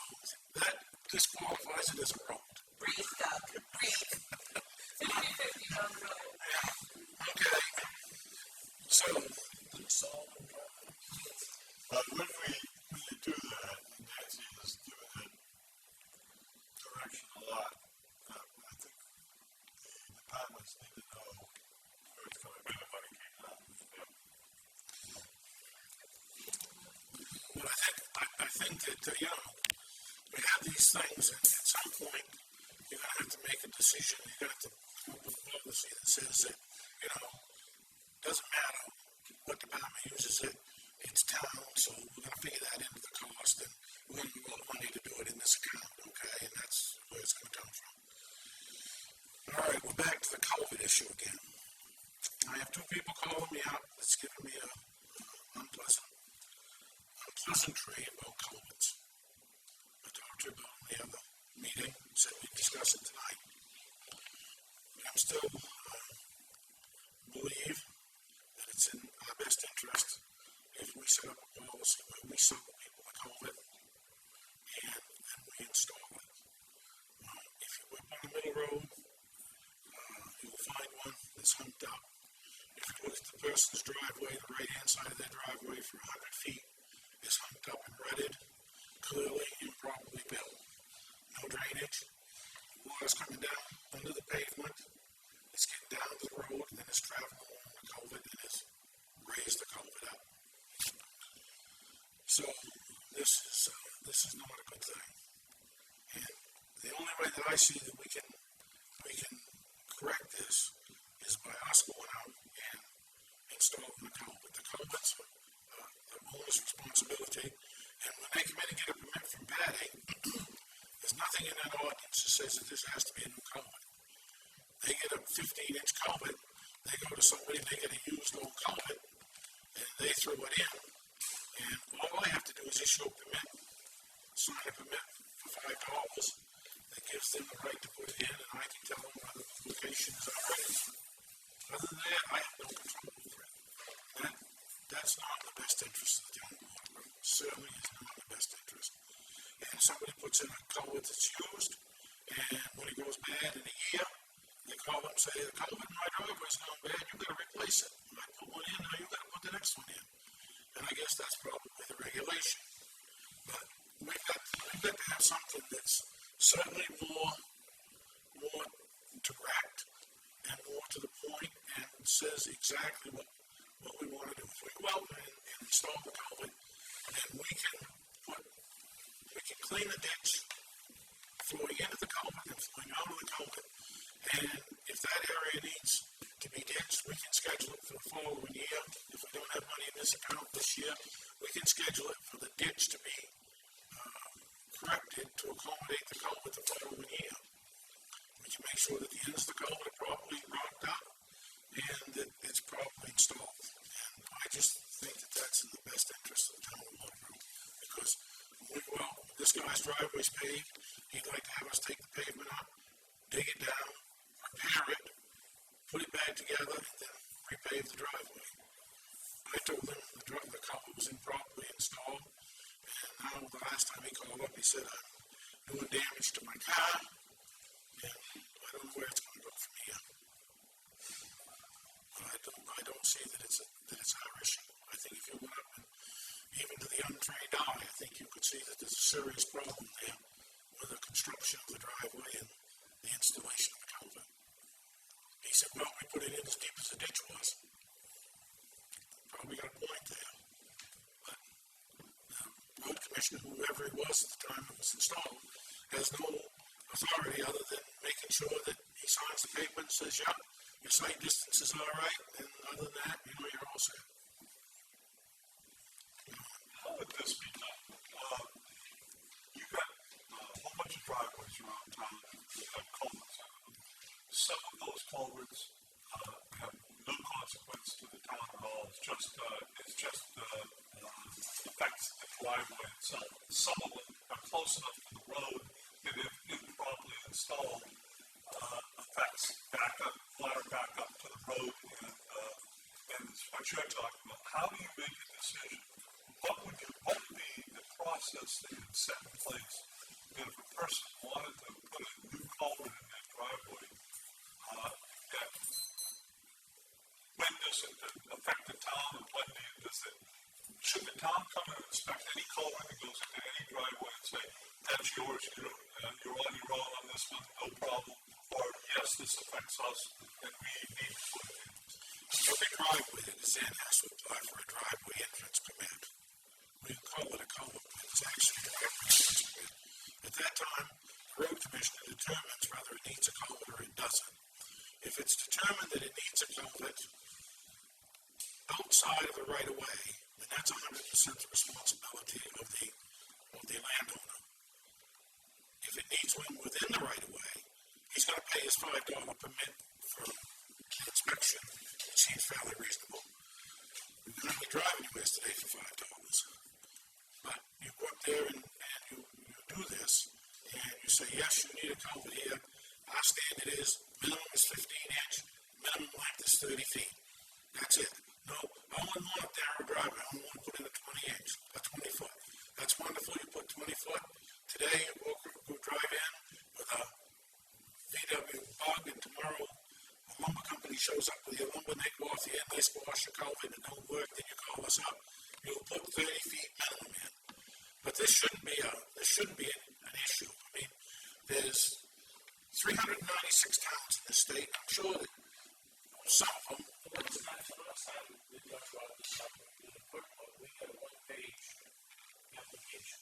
that disqualifies it as a road. Breathe, Doug, breathe. 50-50 on the road. Yeah. Okay. So when you do that, Nancy has given it direction a lot. But I think that, we have these things, and at some point, you're gonna have to make a decision, you're gonna have to come up with a policy that says that, doesn't matter what department uses it, it's town, so we're gonna figure that into the cost, and we're gonna give all the money to do it in this account, okay, and that's where it's gonna come from. All right, we're back to the COVID issue again. I have two people calling me up that's giving me a unpleasantry about culverts. I talked to you about in the other meeting, said we'd discuss it tonight. But I'm still believe that it's in our best interest if we set up a policy where we sell people a culvert and then we install it. If you whip on the middle road, you will find one that's humped up. If you look at the person's driveway, the right-hand side of their driveway for 100 feet is humped up and rutted, clearly improperly built. No drainage. Water's coming down under the pavement. It's getting down to the road and then it's traveling along the culvert and has raised the culvert up. So this is not a good thing. And the only way that I see that we can correct this is by us going out and installing the culvert. The culvert's the owner's responsibility, and when they come in and get a permit from Patty, there's nothing in that ordinance that says that this has to be a new culvert. They get a 15-inch culvert, they go to somebody, they get a used old culvert, and they throw it in, and all I have to do is issue a permit, sign a permit for $5 that gives them the right to put it in, and I can tell them whether the location is already. Other than that, I have no control over it. That's not in the best interest of the town of Waterboro. Certainly is not in the best interest. And somebody puts in a culvert that's used, and when it goes bad in a year, they call up and say, the culvert in my driveway is going bad, you gotta replace it. I put one in, now you gotta put the next one in. And I guess that's probably the regulation. But we've got to have something that's certainly more direct and more to the point and says exactly what we want to do. If we go out and install the culvert, then we can clean the ditch flowing into the culvert and flowing out of the culvert. And if that area needs to be ditched, we can schedule it for the following year. If we don't have money in this account this year, we can schedule it for the ditch to be corrected to accommodate the culvert the following year. We can make sure that the ends of the culvert are properly rocked up and that it's properly installed. And I just think that that's in the best interest of the town of Waterboro. Because this guy's driveway's paved, he'd like to have us take the pavement up, dig it down, repair it, put it back together, and then repave the driveway. I told him the culvert was improperly installed, and now the last time he called up, he said, I'm doing damage to my car, and I don't know where it's going to go from here. But I don't see that it's our issue. I think if you went up and even to the untrained eye, I think you could see that there's a serious problem there with the construction of the driveway and the installation of the culvert. He said, well, we put it in as deep as the ditch was. Probably got a point there. But the road commissioner, whoever he was at the time it was installed, has no authority other than making sure that he signs the paper and says, yeah, your sight distance is all right, and other than that, you're all set. How would this be done? You've got a whole bunch of driveways around town that have culverts on them. Some of those culverts have no consequence to the town at all. It just affects the driveway itself. Some of them are close enough to the road that if improperly installed, affects water back up to the road and what you're talking about. How do you make a decision? What would be the process that you'd set in place if a person wanted to put a new culvert in their driveway? When does it affect the town, and when does it? Should the town come and inspect any culvert that goes into any driveway and say, that's yours, you're on your own on this one, no problem, or yes, this affects us and we need to put it in? Every driveway that is in has to apply for a driveway entrance permit. We can call it a culvert, it's actually a driveway access way. At that time, the road commissioner determines whether it needs a culvert or it doesn't. If it's determined that it needs a culvert outside of the right of way, then that's 100% the responsibility of the landowner. If it needs one within the right of way, he's going to pay his $5 permit for inspection, which seems fairly reasonable. You can only drive anywhere today for $5. But you go up there and you do this, and you say, yes, you need a culvert here. Our standard is minimum is 15-inch, minimum length is 30 feet. That's it. No, I only want a narrow driveway. I only want to put in a 20-inch, a 20-foot. That's wonderful. You put 20 foot. Today, you go drive in with a VW bug, and tomorrow a lumber company shows up with your lumber, and they go off the end, they squash your culvert, and it don't work, then you call us up. You'll put 30 feet minimum in. But this shouldn't be an issue. I mean, there's 396 towns in the state. I'm sure that some of them. Last time we talked about this topic, we had a one-page application.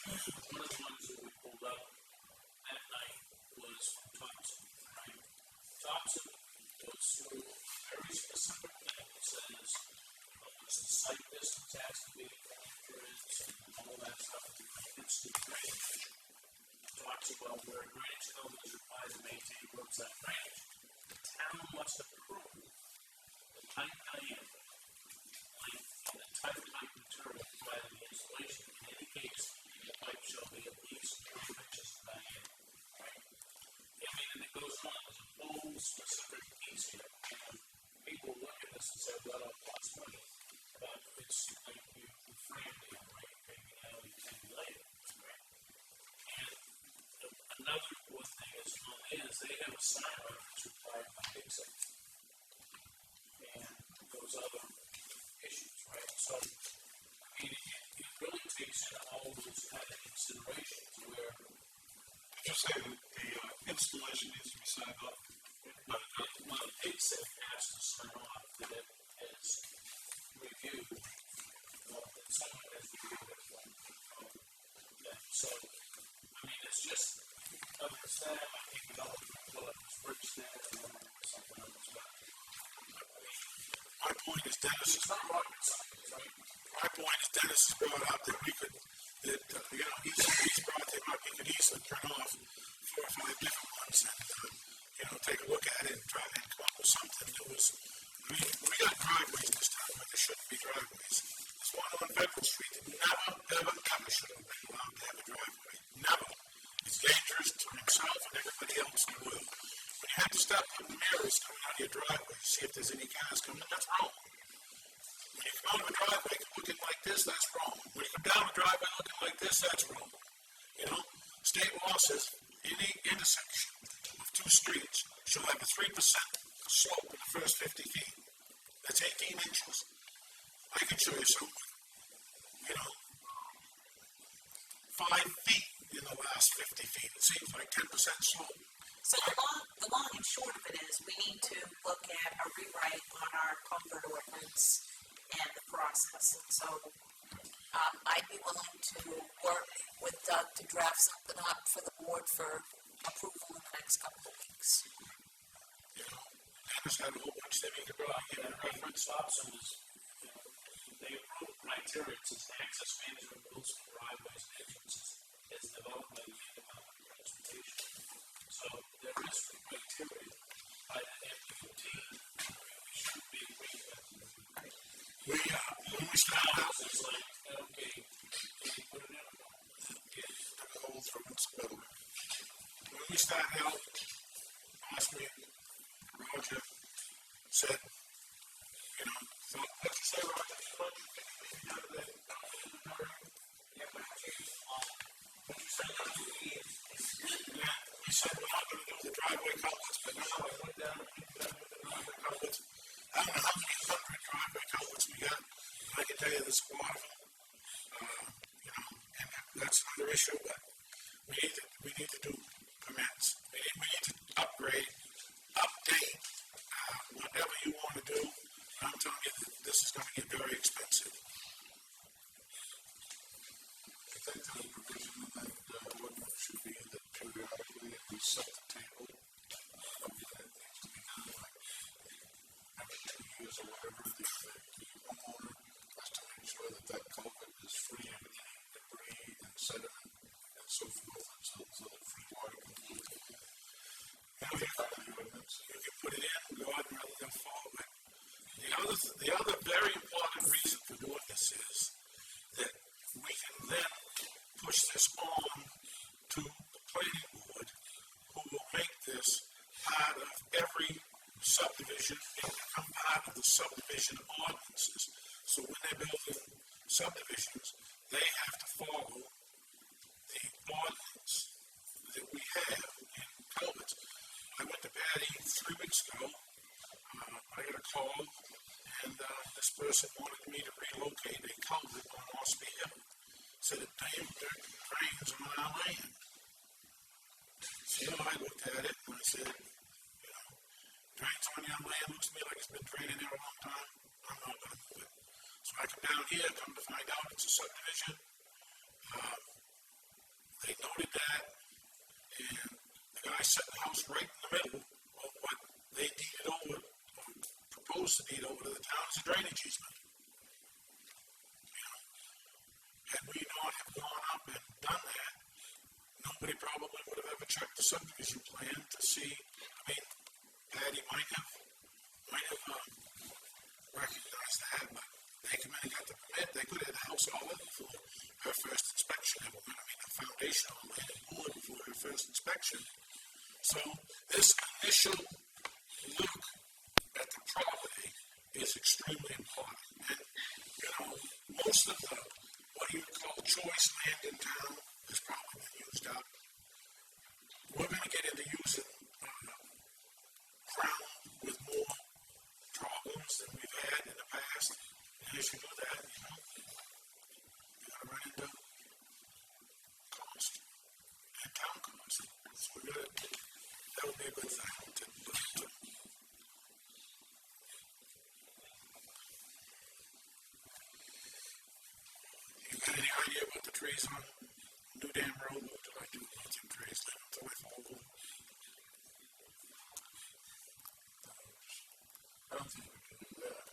One of the ones that we pulled up that night was from Thompson. Right? Thompson was very specific thing. It says the site distance has to be entrance and all that stuff. It's the drainage. It talks about where drainage code is required to maintain roadside drainage. The town must approve the pipe diameter, length, and the type material provided in the installation. In any case, the pipe shall be at least 3 inches in diameter. Right? I mean, and it goes on. There's a whole specific piece here. And people look at this and say, well, it'll cost money. But it's like you frame it, right? Maybe now you can be later. Right? And another one thing is on is they have a sign off that's required by Dixon. And those other issues, right? So, I mean, it really takes in all those kind of considerations where. Did you say that the installation needs to be signed off? Well, Dixon has to sign off that it is reviewed. Well, that someone has reviewed it. So, I mean, it's just understand. I think we all know what this bridge stands or something else. But my point is, Dennis is not rocket science, right? My point is, Dennis has brought up that we could, he's brought them up. He could easily turn off 4 or 5 different ones and, take a look at it and try and come up with something that was. I mean, we got driveways this time, but there shouldn't be driveways. There's one on Federal Street that never, ever should have been allowed to have a driveway. Never. It's dangerous to himself and everybody else in the world. When you have to stop putting mirrors coming out of your driveway to see if there's any cars coming, that's wrong. When you come out of a driveway looking like this, that's wrong. When you come down a driveway looking like this, that's wrong. State law says any intersection of 2 streets shall have a 3% slope in the first 50 feet. That's 18 inches. I can show you some, 5 feet in the last 50 feet. It seems like 10% slope. So the long and short of it is we need to look at a rewrite on our comfort ordinance and the process. And so I'd be willing to work with Doug to draft something up for the board for approval in the next couple of weeks. Dennis had a whole bunch that he could probably give a reference. Thompson is, they approve criteria. It says access management rules for driveways and entrances is developed by the Department of Transportation. So there is criteria by the MPT. We should be When we start out, it's like, okay, can you put it in? the whole through its middle. When we started out last week, Roger said, what'd you say, Roger? What'd you say? Yeah, he said we're not going to do the driveway culverts, but now I went down and did the driveway culverts. I don't know how many 100 driveway culverts we got. I can tell you there's a lot of them. And that's another issue, but we need to do permits. We need to upgrade, update, whatever you want to do. I'm telling you that this is going to get very expensive. think that a provision in that ordinance should be that periodically we set the table of what it needs to be done, like every 2 years or whatever, the homeowner has to make sure that that culvert is free of any debris and sediment and so forth, and so that free water can flow through. And we have the ordinance. You can put it in, God, rather than follow it. The other very important reason for doing this is that we can then push this on to the planning board, who will make this part of every subdivision and become part of the subdivision ordinances. So when they're building subdivisions, they have to follow the ordinance that we have in culverts. I went to Patty 3 weeks ago. I got a call, and this person wanted me to relocate a culvert on Osby Hill. Said it drains on our land. So I looked at it and I said, drains on your land, looks to me like it's been draining there a long time. I'm not going to move it. So I come down here, come to find out it's a subdivision. They noted that, and the guy set the house right in the middle of what they deeded over, or proposed to deed over to the town as a drainage easement. Had we not have gone up and done that, nobody probably would have ever checked the subdivision plan to see. I mean, Patty might have recognized that, but they come in and got the permit. They could have had the house all in before her first inspection ever went. I mean, the foundation all in and more before her first inspection. So this initial look at the property is extremely important. And, most of the what you would call choice land in town has probably been used up. We're going to get into using ground with more problems than we've had in the past. And as you do that, you got to run into cost and town cost. So that would be a good thing to do. You got any idea about the trees on New Dam Road? What did I do about some trees? Until I fall over. I don't think we can do that.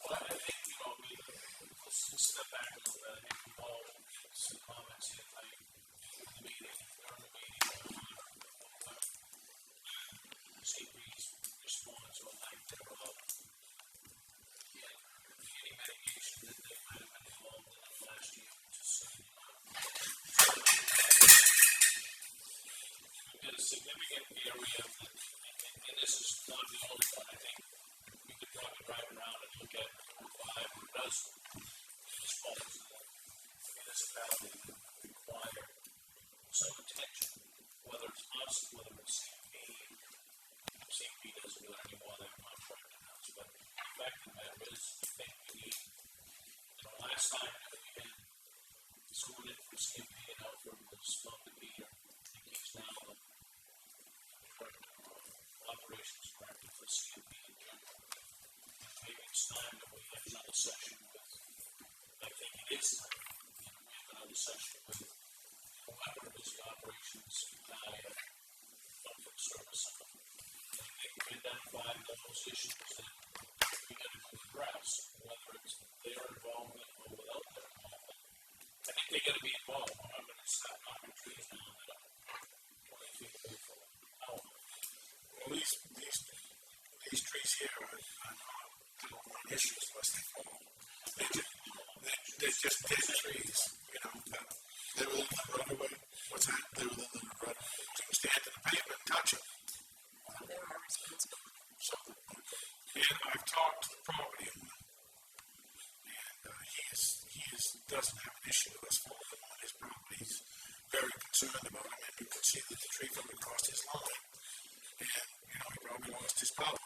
Well, I think, we'll step back a little bit. I think we've all some comments here tonight in the meeting, during the meeting, CP's response or lack thereof. Any mitigation that they might have been involved in the last year, just so you know. We've got a significant area, and this is not the only one. I think we could probably drive around and look at who does respond to the municipality that require some attention, whether it's us, whether it's CP. CP doesn't do any more than my friend announced, but the fact of the matter is, I think we need, last time that we had sworn in for CP and Alfred was on the meter. I think he's now the director of operations director for CP in general. Maybe it's time that we have another session with, I think it is time, we have another session with whoever is the operations guy at Alfred Service. And they can identify those issues that we got to address, whether it's their involvement or without their involvement. I think they got to be involved, or I'm going to stop knocking trees down that are 20 feet away from an hour. Well, these trees here are not issues unless they fall. They're just dead trees, They were in the right of way. What's that? They were in the right of way. You can stand in the pavement and touch it. They're our responsibility. So, and I've talked to the property owner, and he doesn't have an issue with us falling on his property. He's very concerned about it. I mean, you can see that the tree coming across his line, and he probably lost his power.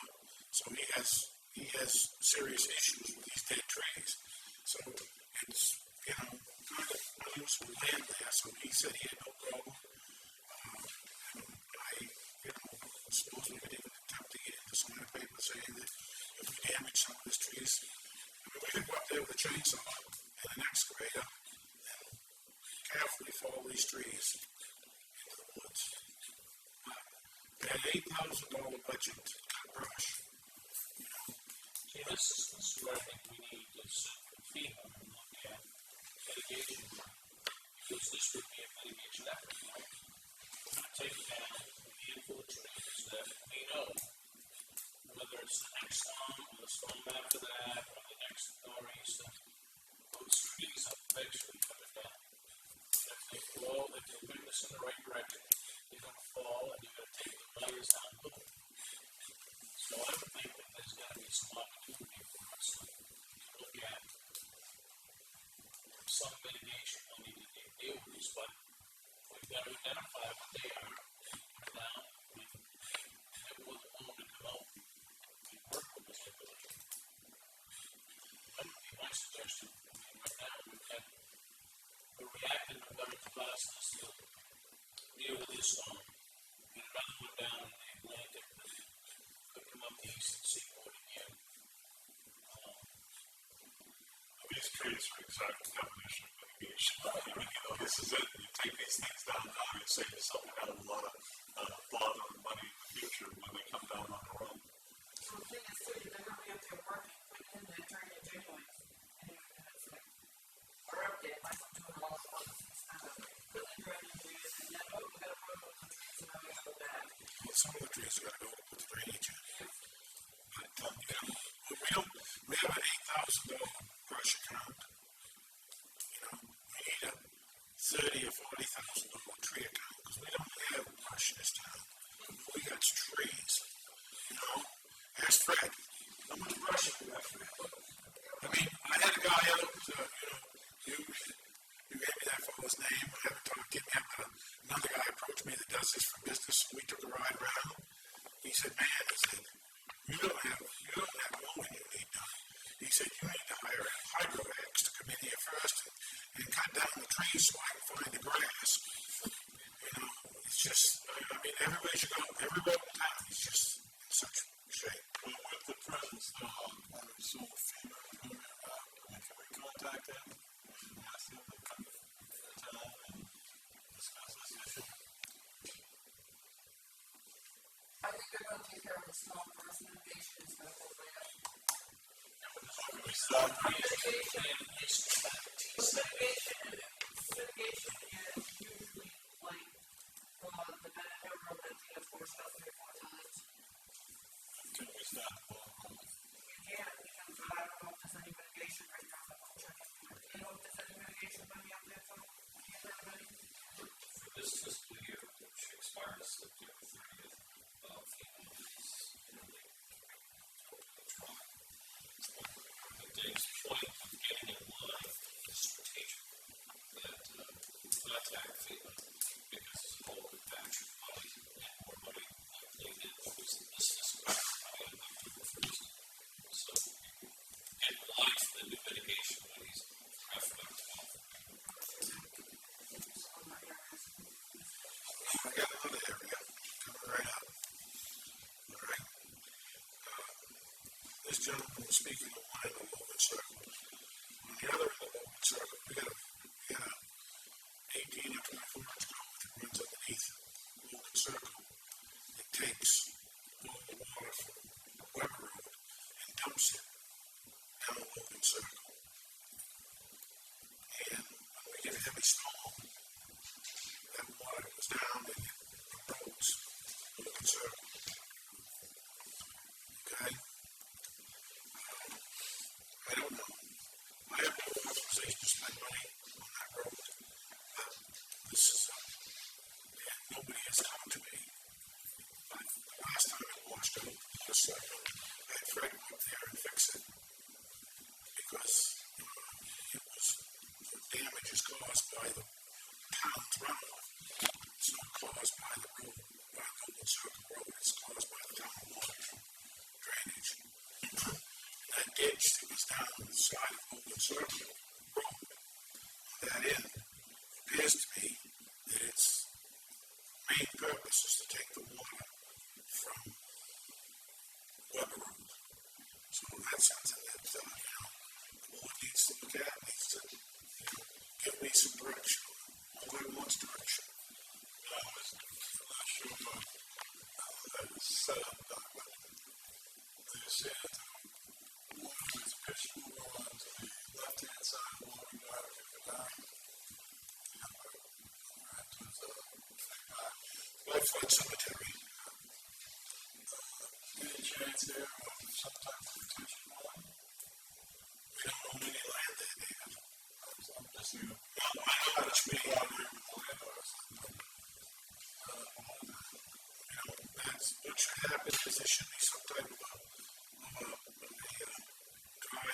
So he has serious issues with these dead trees. So it's kind of unusable land there. So he said he had no problem. I suppose we could even attempt to get into some of the paper saying that if we damage some of these trees, we could go up there with a chainsaw and an excavator and carefully for all these trees into the woods. We had $8,000 budget to cut brush. See, this is where I think we need to sit with FEMA and look at mitigation, because this would be a mitigation effort, right? We're gonna take down a handful of trees that we know, whether it's the next storm or the storm after that, or the next nor'easter, those trees are eventually coming down. And if they fall, if they bring this in the right direction, they're gonna fall and you're gonna take the layers down with them. So I would think that there's gonna be some opportunity for us to look at some mitigation on the deal with these, but we've got to identify what they are, put it down, and everyone's willing to come out and work with us, I believe. That would be my suggestion. I mean, right now, we're reacting to what it's cost us to deal with this storm. And another one down in the Atlantic that could come up the eastern seaboard again. These trees are exactly the definition of mitigation. This is it. You take these things down now, you save yourself a hell of a lot of bother and money in the future when they come down on their own. So the thing is, too, they're going to be up there working, putting in their drainage anyways. And it's like, we're up there, like I'm doing all the work, putting in drainage, and then, oh, we got to run over the trees, and now we got to go back. Well, some of the trees are going to go to put the drainage in. But, we have an $8,000 brush account. We need a $30,000 or $40,000 tree account because we don't have brush in this town. We got trees. Ask Fred. How much brush have you got, Fred? I mean, I had a guy out, you gave me that fellow's name. I haven't talked to him, but another guy approached me that does this for business. We took a ride around. He said, man, you don't have mowing you need done. He said, you need to hire hydro X to come in here first and cut down the trees so I can find the grass. It's just, I mean, everywhere you go, every road in town is just in such shape. Well, with the presence of FEMA, can we contact them and ask them to come to the town and discuss this issue? I think they're going to take care of the small first. Mitigation is going to go way up. We start Mitigation is usually like the benefit road that the force has 3 or 4 times. Can we start the ball rolling? We can, because I don't know if there's any mitigation right now. I'm checking. Do you know if there's any mitigation money out there for everybody? For this fiscal year, which expires September 30th, Dave's point of getting in line is strategic. That contact FEMA because it's a whole batch of money and more money played in was in this fiscal year on October 1st. So get in line for the new mitigation monies after October. I got another area coming right up. All right. This gentleman was speaking of one in the Logan Circle. On the other end of the Logan Circle, we got a 18 or 24 inch culvert that runs underneath Logan Circle. It takes all the water from Waterboro and dumps it down Logan Circle. And when we get a heavy storm, that water goes down and it erodes Logan Circle. Okay? I don't know. I have no authorization to spend money on that road. This is, and nobody has come to me. But the last time it washed out, I had Fred go up there and fix it. Because the damage is caused by the town's runoff. It's not caused by the road, by Logan Circle Road. It's caused by the town water drainage. That ditch that was down on the side of Logan Circle Road, that end, appears to me that its main purpose is to take the water from Weber Road. So that's something that the board needs to look at, needs to give me some direction on. Flood Cemetery. Any chance there of some type of retention wall? We don't own any land there, David. I'm just saying. No, I know how to speak. Collaborate with the landowners. That's what should happen is there should be some type of a dry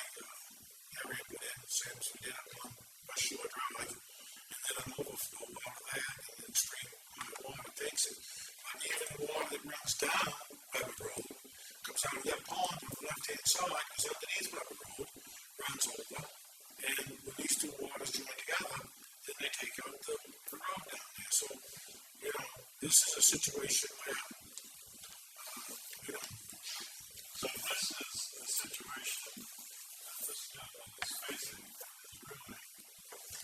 area put in, same as we did up on West Shore Drive, and then an overflow out of that, and then stream water takes it. But even the water that runs down Weber Road comes out of that pond on the left-hand side, goes underneath Weber Road, runs over, and when these two waters join together, then they take out the road down there. So, this is a situation where So this is a situation that this gentleman is facing is really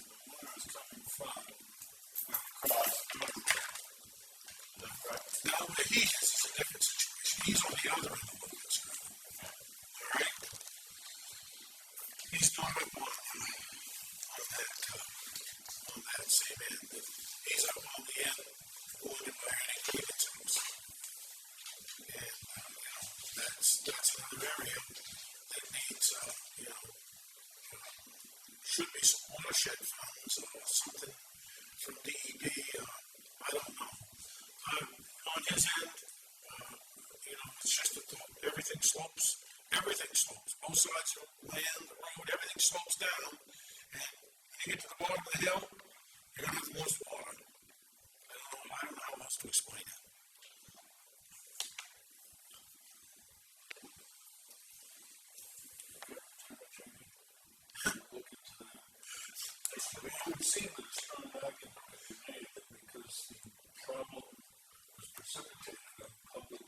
the water is coming from across the river. Is that correct? now where he is a different situation. He's on the other end of the woods. All right? He's not up on that same end. He's up on the end going to where any Cleveland's house. And that's another area that needs should be some watershed funds or something from DEP. I don't know. On his end, it's just a thought. Everything slopes. Both sides of the land, the road, everything slopes down. And when you get to the bottom of the hill, you're going to have the most water. I don't know how else to explain it. We haven't seen the strong argument that you made that because the problem was precipitated on public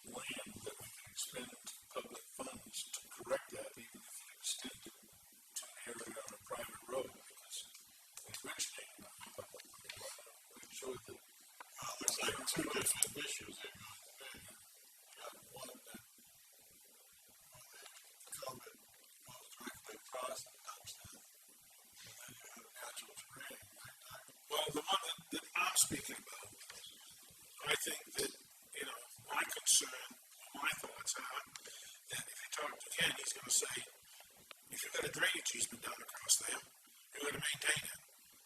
land that we can expend public funds to correct that, even if you extend it to an area on a private road, because it originated on a public road. We showed that there's like two different issues that go in there. You got one that the culvert goes directly across the dumpster. Natural terrain, right? Well, the one that I'm speaking about, I think that, my concern, my thoughts are that if you talk to Ken, he's going to say, if you've got a drainage easement down across there, you're going to maintain it.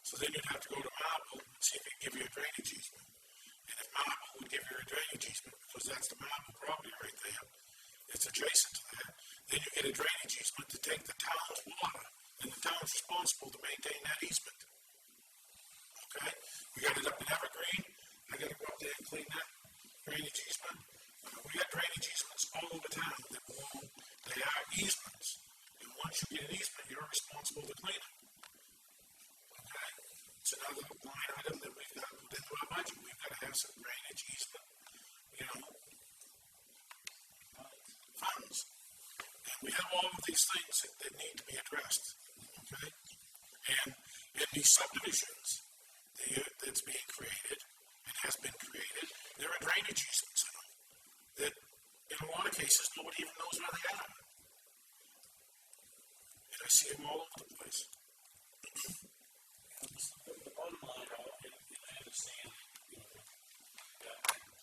So then you'd have to go to Marble and see if he can give you a drainage easement. And if Marble would give you a drainage easement, because that's the Marble property right there, it's adjacent to that, then you get a drainage easement to take the town's water, and the town's responsible to maintain that easement. Okay? We got it up in Evergreen. I got to go up there and clean that drainage easement. We got drainage easements all over town that belong, they are easements. And once you get an easement, you're responsible to clean it. Okay? It's another line item that we've got to put into our budget. We've got to have some drainage easement, funds. And we have all of these things that need to be addressed. Okay? And in these subdivisions that's being created and has been created, there are drainage easements in them that, in a lot of cases, nobody even knows where they are. And I see them all over the place. The bottom line, and I understand,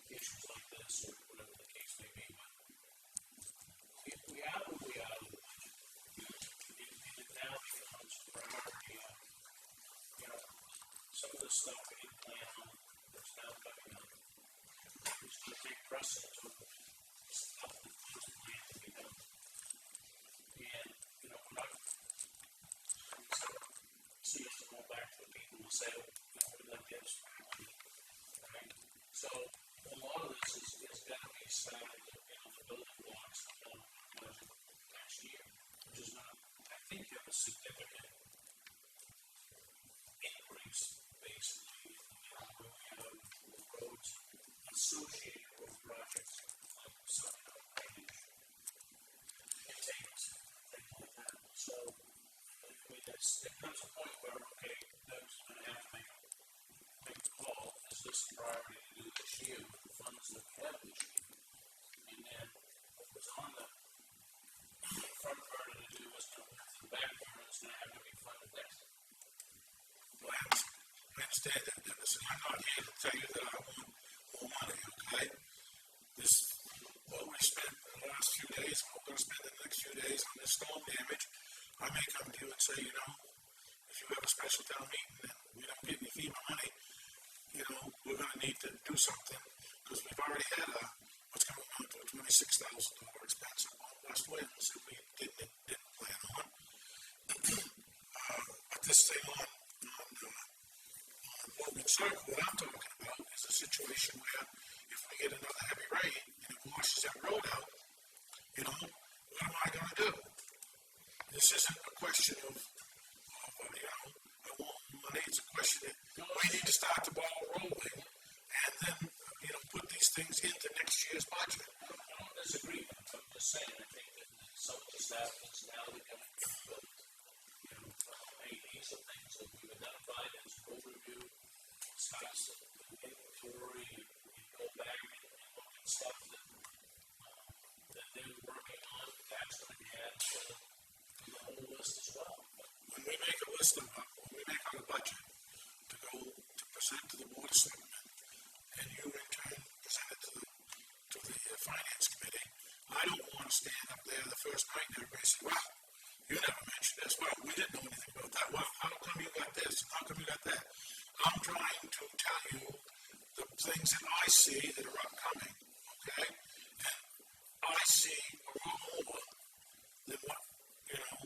issues like this or whatever the case may be, but if we are who we are with the budget, and it now becomes a priority of, some of the stuff we didn't plan on that's now coming up, it's going to take precedence over stuff that was planned to be done. And, we're not see us go back to the people who say, we'd like to have some money, right? So, a lot of this is going to be started, the building blocks on budget next year, which is going to, I think, have a significant increase, basically, where we have the roads associated with projects like sidewalk drainage, containers, things like that. So, there comes a point where, okay, Doug's going to have to make a call. Is this a priority to do this year with the funds that we have this year? And then what was on the front burner to do was to move to the back burner. It's going to have to be funded next. Lance, I understand that, Dennis, and I'm not here to tell you that I want more money, okay? This, what we spent in the last few days, and what we're gonna spend in the next few days on this storm damage, I may come to you and say, you know, if you have a special town meeting and we don't get any FEMA money, you know, we're gonna need to do something, because we've already had what's coming out to a $26,000 expense on West Winds that we didn't plan on. But this thing on Logan Circle, what I'm talking about is a situation where if we get another heavy rain and it washes that road out, you know, what am I gonna do? This isn't a question of you know, I want money, it's a question that we need to start the ball rolling and then, you know, put these things into next year's budget. I don't disagree. I'm just saying, I think that some of the staff is now becoming built. You know, hey, these are things that we've identified as overview, sites of inventory, and go back and look at stuff that they're working on. That's going to be added to the whole list as well. When we make a list of, when we make our budget to go to present to the board of selectmen, and you in turn present it to the finance committee, I don't want to stand up there the first night and everybody say, well, you never mentioned this. Well, we didn't know anything about that. Well, how come you got this? How come you got that? I'm trying to tell you the things that I see that are upcoming, okay? And I see a lot more than what, you know,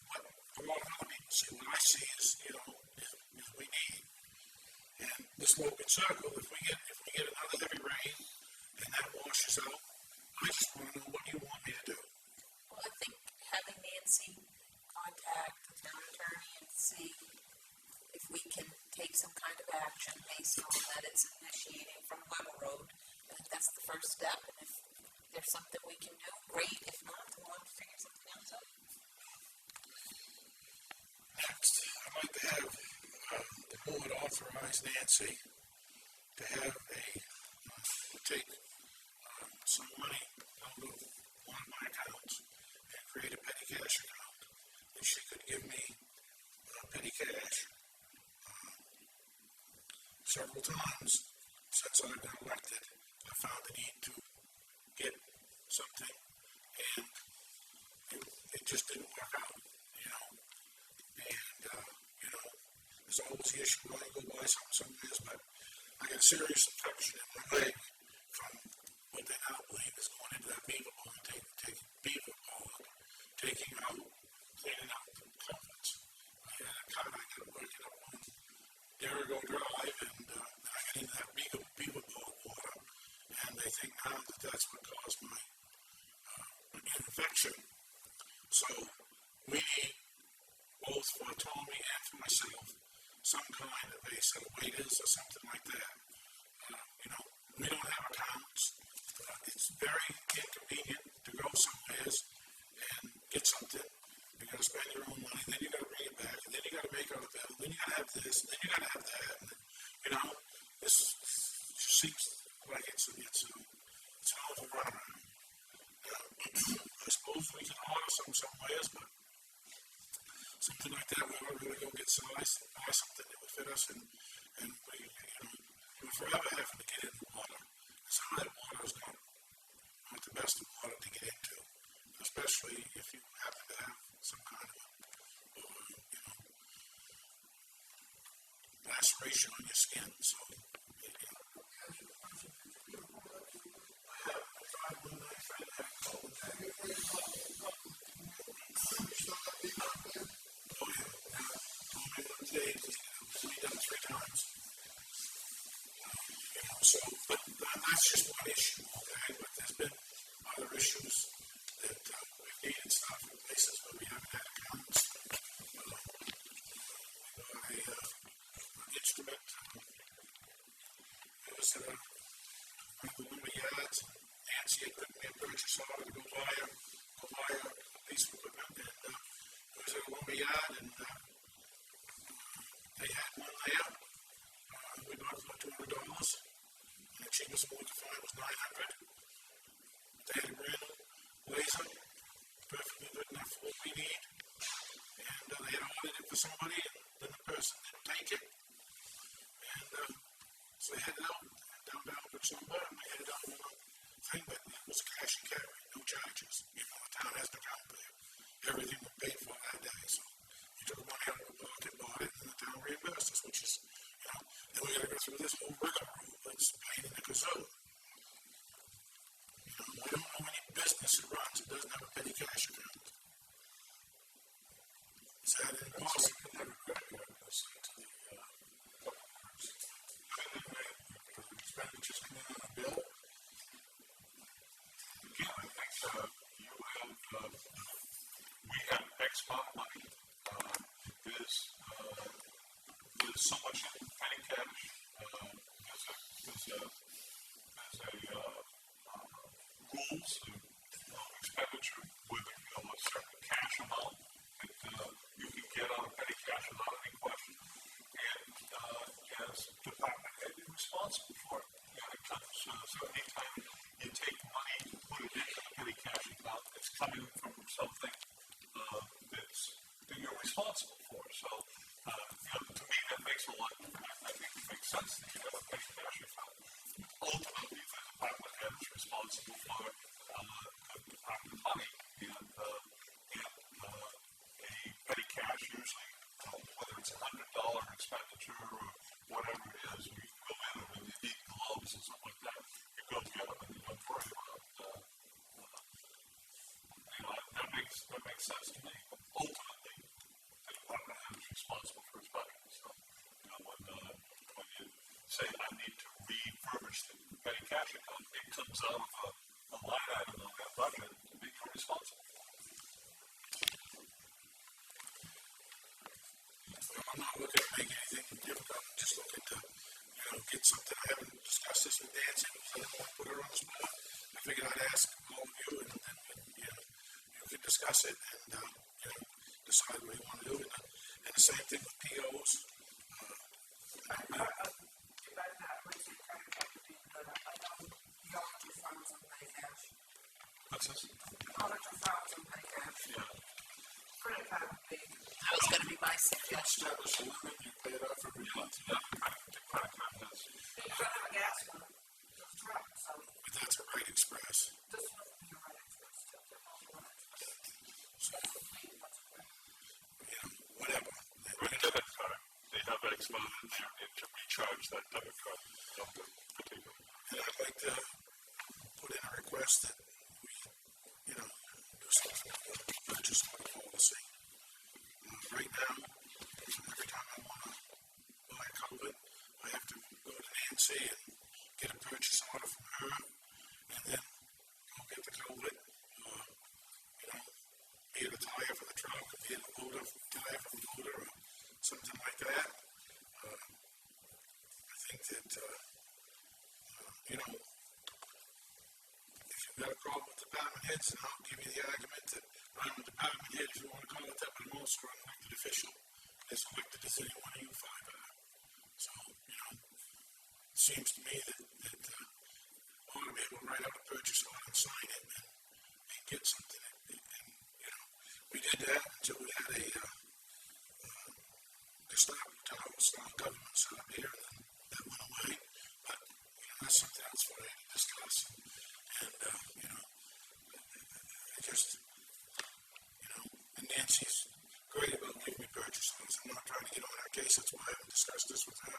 what a lot of other people see. What I see is, you know, is we need. And this Logan Circle, if we get another heavy rain and that washes out, I just want to know what you want me to do. Well, I think having Nancy contact the town attorney and see if we can take some kind of action based on that it's initiating from Weber Road, I think that's the first step. And if there's something we can do, great. If not, then we'll have to figure something else out. Next, I'd like to have the board authorize Nancy to have take some money out of one of my accounts and create a petty cash account. And she could give me petty cash several times since I've been elected. I found the need to get something and it just didn't work out, you know. And, you know, there's always the issue when I go buy something somewhere, but I got a serious infection in my leg from what they now believe is going into that beaver pond, taking out, cleaning out the culverts. I had a cut, I got to work it up on Derigo Drive, and I got into that beaver pond water, and they think now that that's what caused my infection. So we need, both for Tommy and for myself, some kind of a set of waiters or something like that. You know, we don't have accounts. It's very inconvenient to go somewhere and get something. You got to spend your own money, then you got to bring it back, and then you got to make out a bill, then you got to have this, and then you got to have that. And, you know, this just seems like it's an awful runaround. I suppose we can order somewhere, but something like that, we ought to really go get size, buy something that would fit us, and we, you know, we're forever having to get in the water. Some of that water is not the best of water to get into, especially if you happen to have some kind of you know, laceration on your skin. So, you know, I have tried one night, I had a cold attack. Oh, yeah. Told me one day, it was done 3 times. You know, so, but that's just one issue, okay? But there's been other issues that we've needed stuff in places where we haven't had accounts. We got an instrument. It was at one of the lumber yards. Nancy had written me a purchase order to go buy a piece of equipment, and it was at a lumber yard, and they had one there. We bought it for $200. The cheapest one we could find was $900. They had a brand new laser, perfectly good enough for what we need. And they had ordered it for somebody, and then the person didn't take it. And so they headed out down to somewhere, and they headed out with a thing, but it was a cash and carry, no charges. You know, the town has an account there. Everything was paid for that day. So you took the money out of the pocket, bought it, and the town reimbursed us, which is, you know, then we got to go through this whole rigmarole. It's a pain in the kazoo. You know, I don't know any business that runs that doesn't have a petty cash account. Is that impossible? You can never credit card goes into the public works. Expenditures come in on a bill. Again, I think we have X amount of money. There's so much in petty cash. There's rules of expenditure with a certain cash amount that you can get on a petty cash without any question. And as department head, you're responsible for it. It comes, so anytime you take money to put it into the petty cash account, it's coming from something that you're responsible for. So, to me, that makes a lot. I think it makes sense that you have a petty cash account. Ultimately, the department head is responsible for the department money, and a petty cash usually, whether it's $100 expenditure or whatever it is, you go in and when you need gloves or something like that, you go get them and you don't worry about that makes sense to me. Ultimately, the department head is responsible for his budget. So, when you say I need to refurbish the petty cash account, it comes out of a line item on that budget to be responsible for. I'm not looking to make anything difficult. I'm just looking to, get something. I haven't discussed this with Nancy because I didn't want to put her on the spot. I figured I'd ask all of you, and then you can discuss it and decide what you want to do. And the same thing with POs. What's this? Yeah. Credit card would be. That was going to be my suggestion. Establish a limit, you pay it off every month. The credit card has. You don't have a gas one. It's a truck, so. But that's a right express. This one would be a right express. So, whatever. With a debit card, they have X amount in there and to recharge that debit card of the particular. And I'd like to put in a request that we, do something with the purchase order policy. Right now, every time I want to buy a culvert, I have to go to Nancy and get a purchase order from her, and then go get the culvert, be it a tire for the truck, be it a loader, tire for the loader, or something like that. I think that, if you've got a problem with department heads, then I'll give you the argument that I'm a department head, if you want to call it that, but I'm also an elected official, as elected as any one of you five are. So, it seems to me that I ought to be able to write out a purchase order and sign it and get something. And we did that until we had a style government set up here, and then that went away. But, that's something else for you to discuss. And, and Nancy's great about giving me purchase orders. I'm not trying to get on her case. That's why I haven't discussed this with her.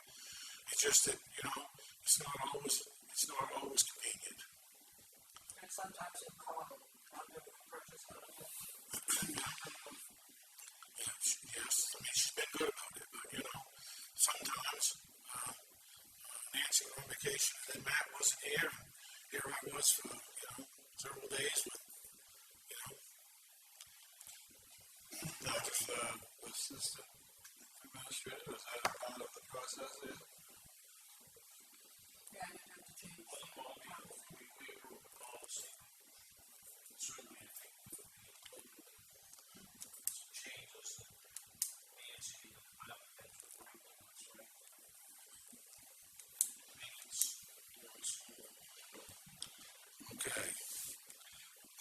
It's just that, it's not always convenient. And sometimes you call them, not able to purchase order. Yes, she's been good about it, but sometimes Nancy went on vacation and then Matt wasn't here. Here I was for, several days with, Assistant administrator, is that part of the process there? Yeah, you have to change. We approve the policy. Certainly, I think there would be some changes that Nancy and the department heads would bring to us, right? okay,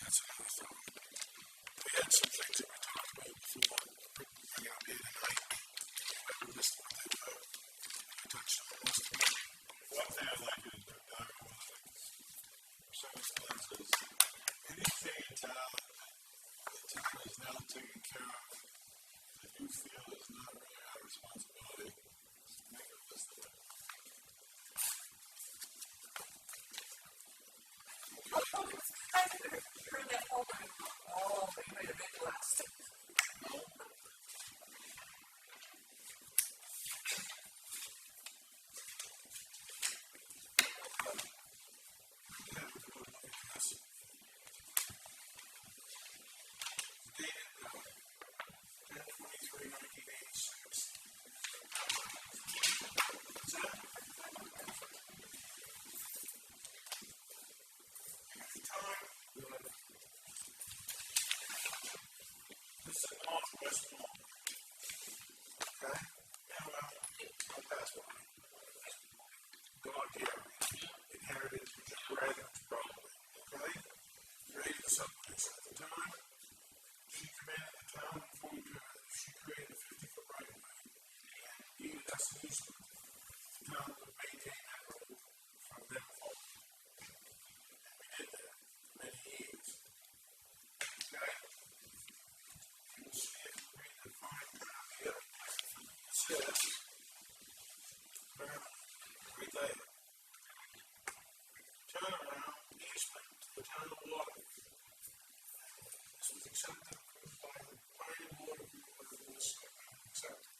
that's another thought. We had some things that we talked about before, bringing up here tonight. This you feel is not really our responsibility, make a list of it. I heard that over and over. Oh, but you made a big list. Yeah, we could look at this. Dated 10/23/1986. What's that? At the time, this is Northwest Mall. Okay? Now, I'll pass by. Gardner-Henry inherited Bradford's property. Okay? Created someplace at the time. She commanded the town and informed her that if she created a 50-foot right of way and needed us to use it, the town would maintain that road from then forward. And we did that for many years. Okay? You will see if you read the fine print here. It says, right there. Turnaround easement to the town of Waterboro. This was accepted by the planning board of the Selectmen. Accepted.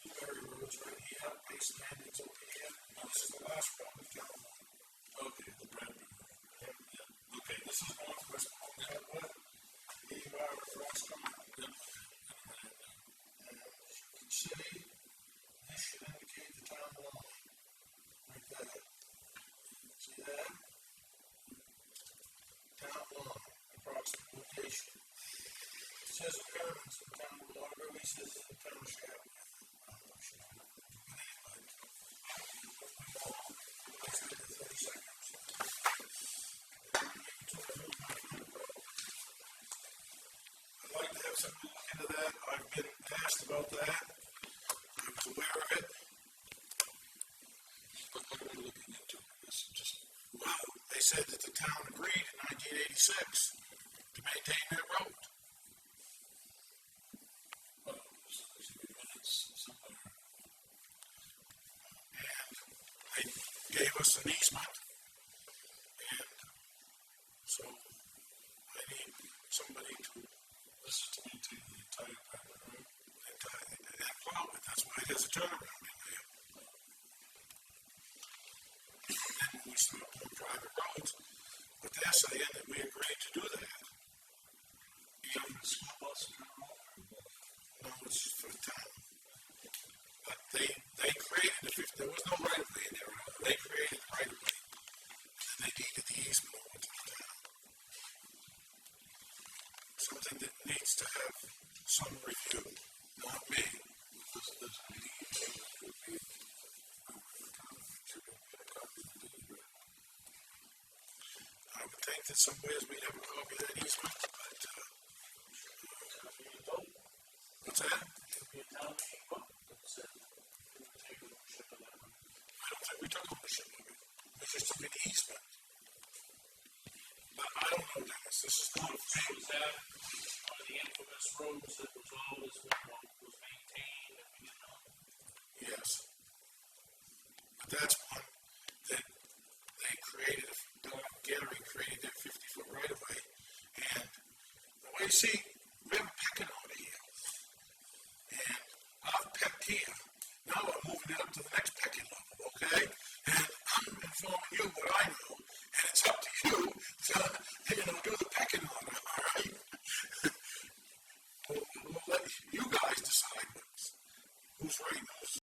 Blueberry Road's right here, base landings over here. This is the last one of town one. Okay, the Bradford. Yeah. Okay, this is Northwest Mall. Now what? Here you are across from it. Yep. And as you can see, this should indicate the town line. Right there. See that? Town line, approximate location. It says appearance of the town of Waterboro. He says it's the township. I'm not sure. But let's do the 30 seconds. I'd like to have somebody look into that. I've been asked about that. I was aware of it. But what are we looking into? This is just, Well, they said that the town agreed in 1986 to maintain that road. well, there's minutes somewhere. And they gave us an easement. And so I need somebody to This is to maintain the entire private road. and plow it. That's why it has a turnaround in there. And then when we start doing private roads, but they're saying that we agreed to do that. Even the school bus turn over. No, it's just for the town. But they created the 50, there was no right of way in there. They created the right of way. And they deeded the easement over to the town. Something that needs to have some review, not me. This meeting would be over the town. Should we get a copy of the deed, right? I would think that somewhere we'd have a copy of that easement, but, what's that? I don't think we took ownership of it. We just took an easement. But I don't know, Dennis, this is not a thing. Was that one of the infamous roads that was always was maintained and we didn't know? Yes. But that's one that they created, Gary created that 50-foot right of way. And the way, see, we have a pecking order here. And I've pecked here. Now I'm moving it up to the next pecking level, okay? And I'm informing you what I know. And it's up to you to, do the pecking order, all right? We'll let you guys decide who's right and who's